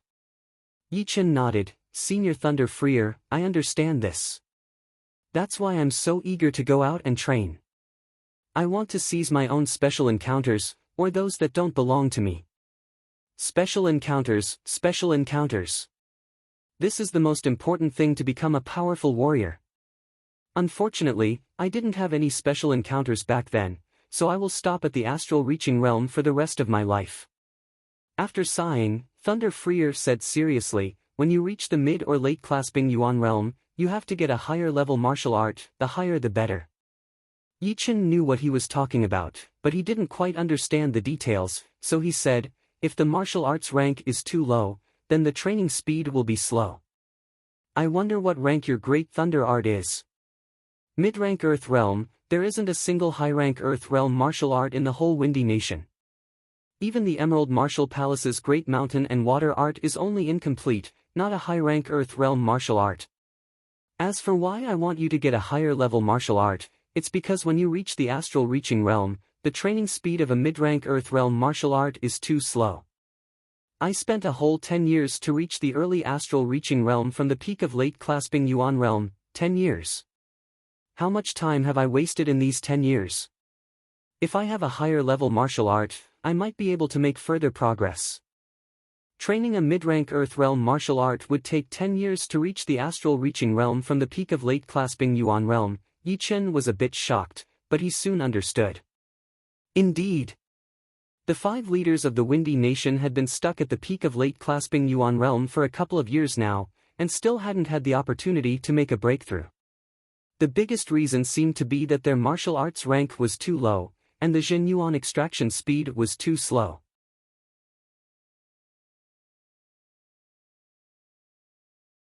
Yi Chen nodded. Senior Thunder Freer, I understand this. That's why I'm so eager to go out and train. I want to seize my own special encounters, or those that don't belong to me. Special encounters, special encounters. This is the most important thing to become a powerful warrior. Unfortunately, I didn't have any special encounters back then, so I will stop at the astral reaching realm for the rest of my life. After sighing, Thunder Freer said seriously, when you reach the mid or late clasping Yuan realm, you have to get a higher level martial art, the higher the better. Yi Chen knew what he was talking about, but he didn't quite understand the details, so he said, if the martial arts rank is too low, then the training speed will be slow. I wonder what rank your Great Thunder Art is. Mid-rank Earth Realm, there isn't a single high-rank Earth Realm martial art in the whole Windy Nation. Even the Emerald Martial Palace's Great Mountain and Water Art is only incomplete, not a high-rank Earth Realm martial art. As for why I want you to get a higher-level martial art, it's because when you reach the Astral Reaching Realm, the training speed of a mid-rank Earth Realm martial art is too slow. I spent a whole 10 years to reach the early Astral Reaching Realm from the peak of late clasping Yuan Realm, 10 years. How much time have I wasted in these 10 years? If I have a higher-level martial art, I might be able to make further progress. Training a mid-rank Earth Realm martial art would take 10 years to reach the Astral Reaching Realm from the peak of late clasping Yuan Realm. Yi Chen was a bit shocked, but he soon understood. Indeed. The 5 leaders of the Windy Nation had been stuck at the peak of late clasping Yuan Realm for a couple of years now, and still hadn't had the opportunity to make a breakthrough. The biggest reason seemed to be that their martial arts rank was too low, and the Zhen Yuan extraction speed was too slow.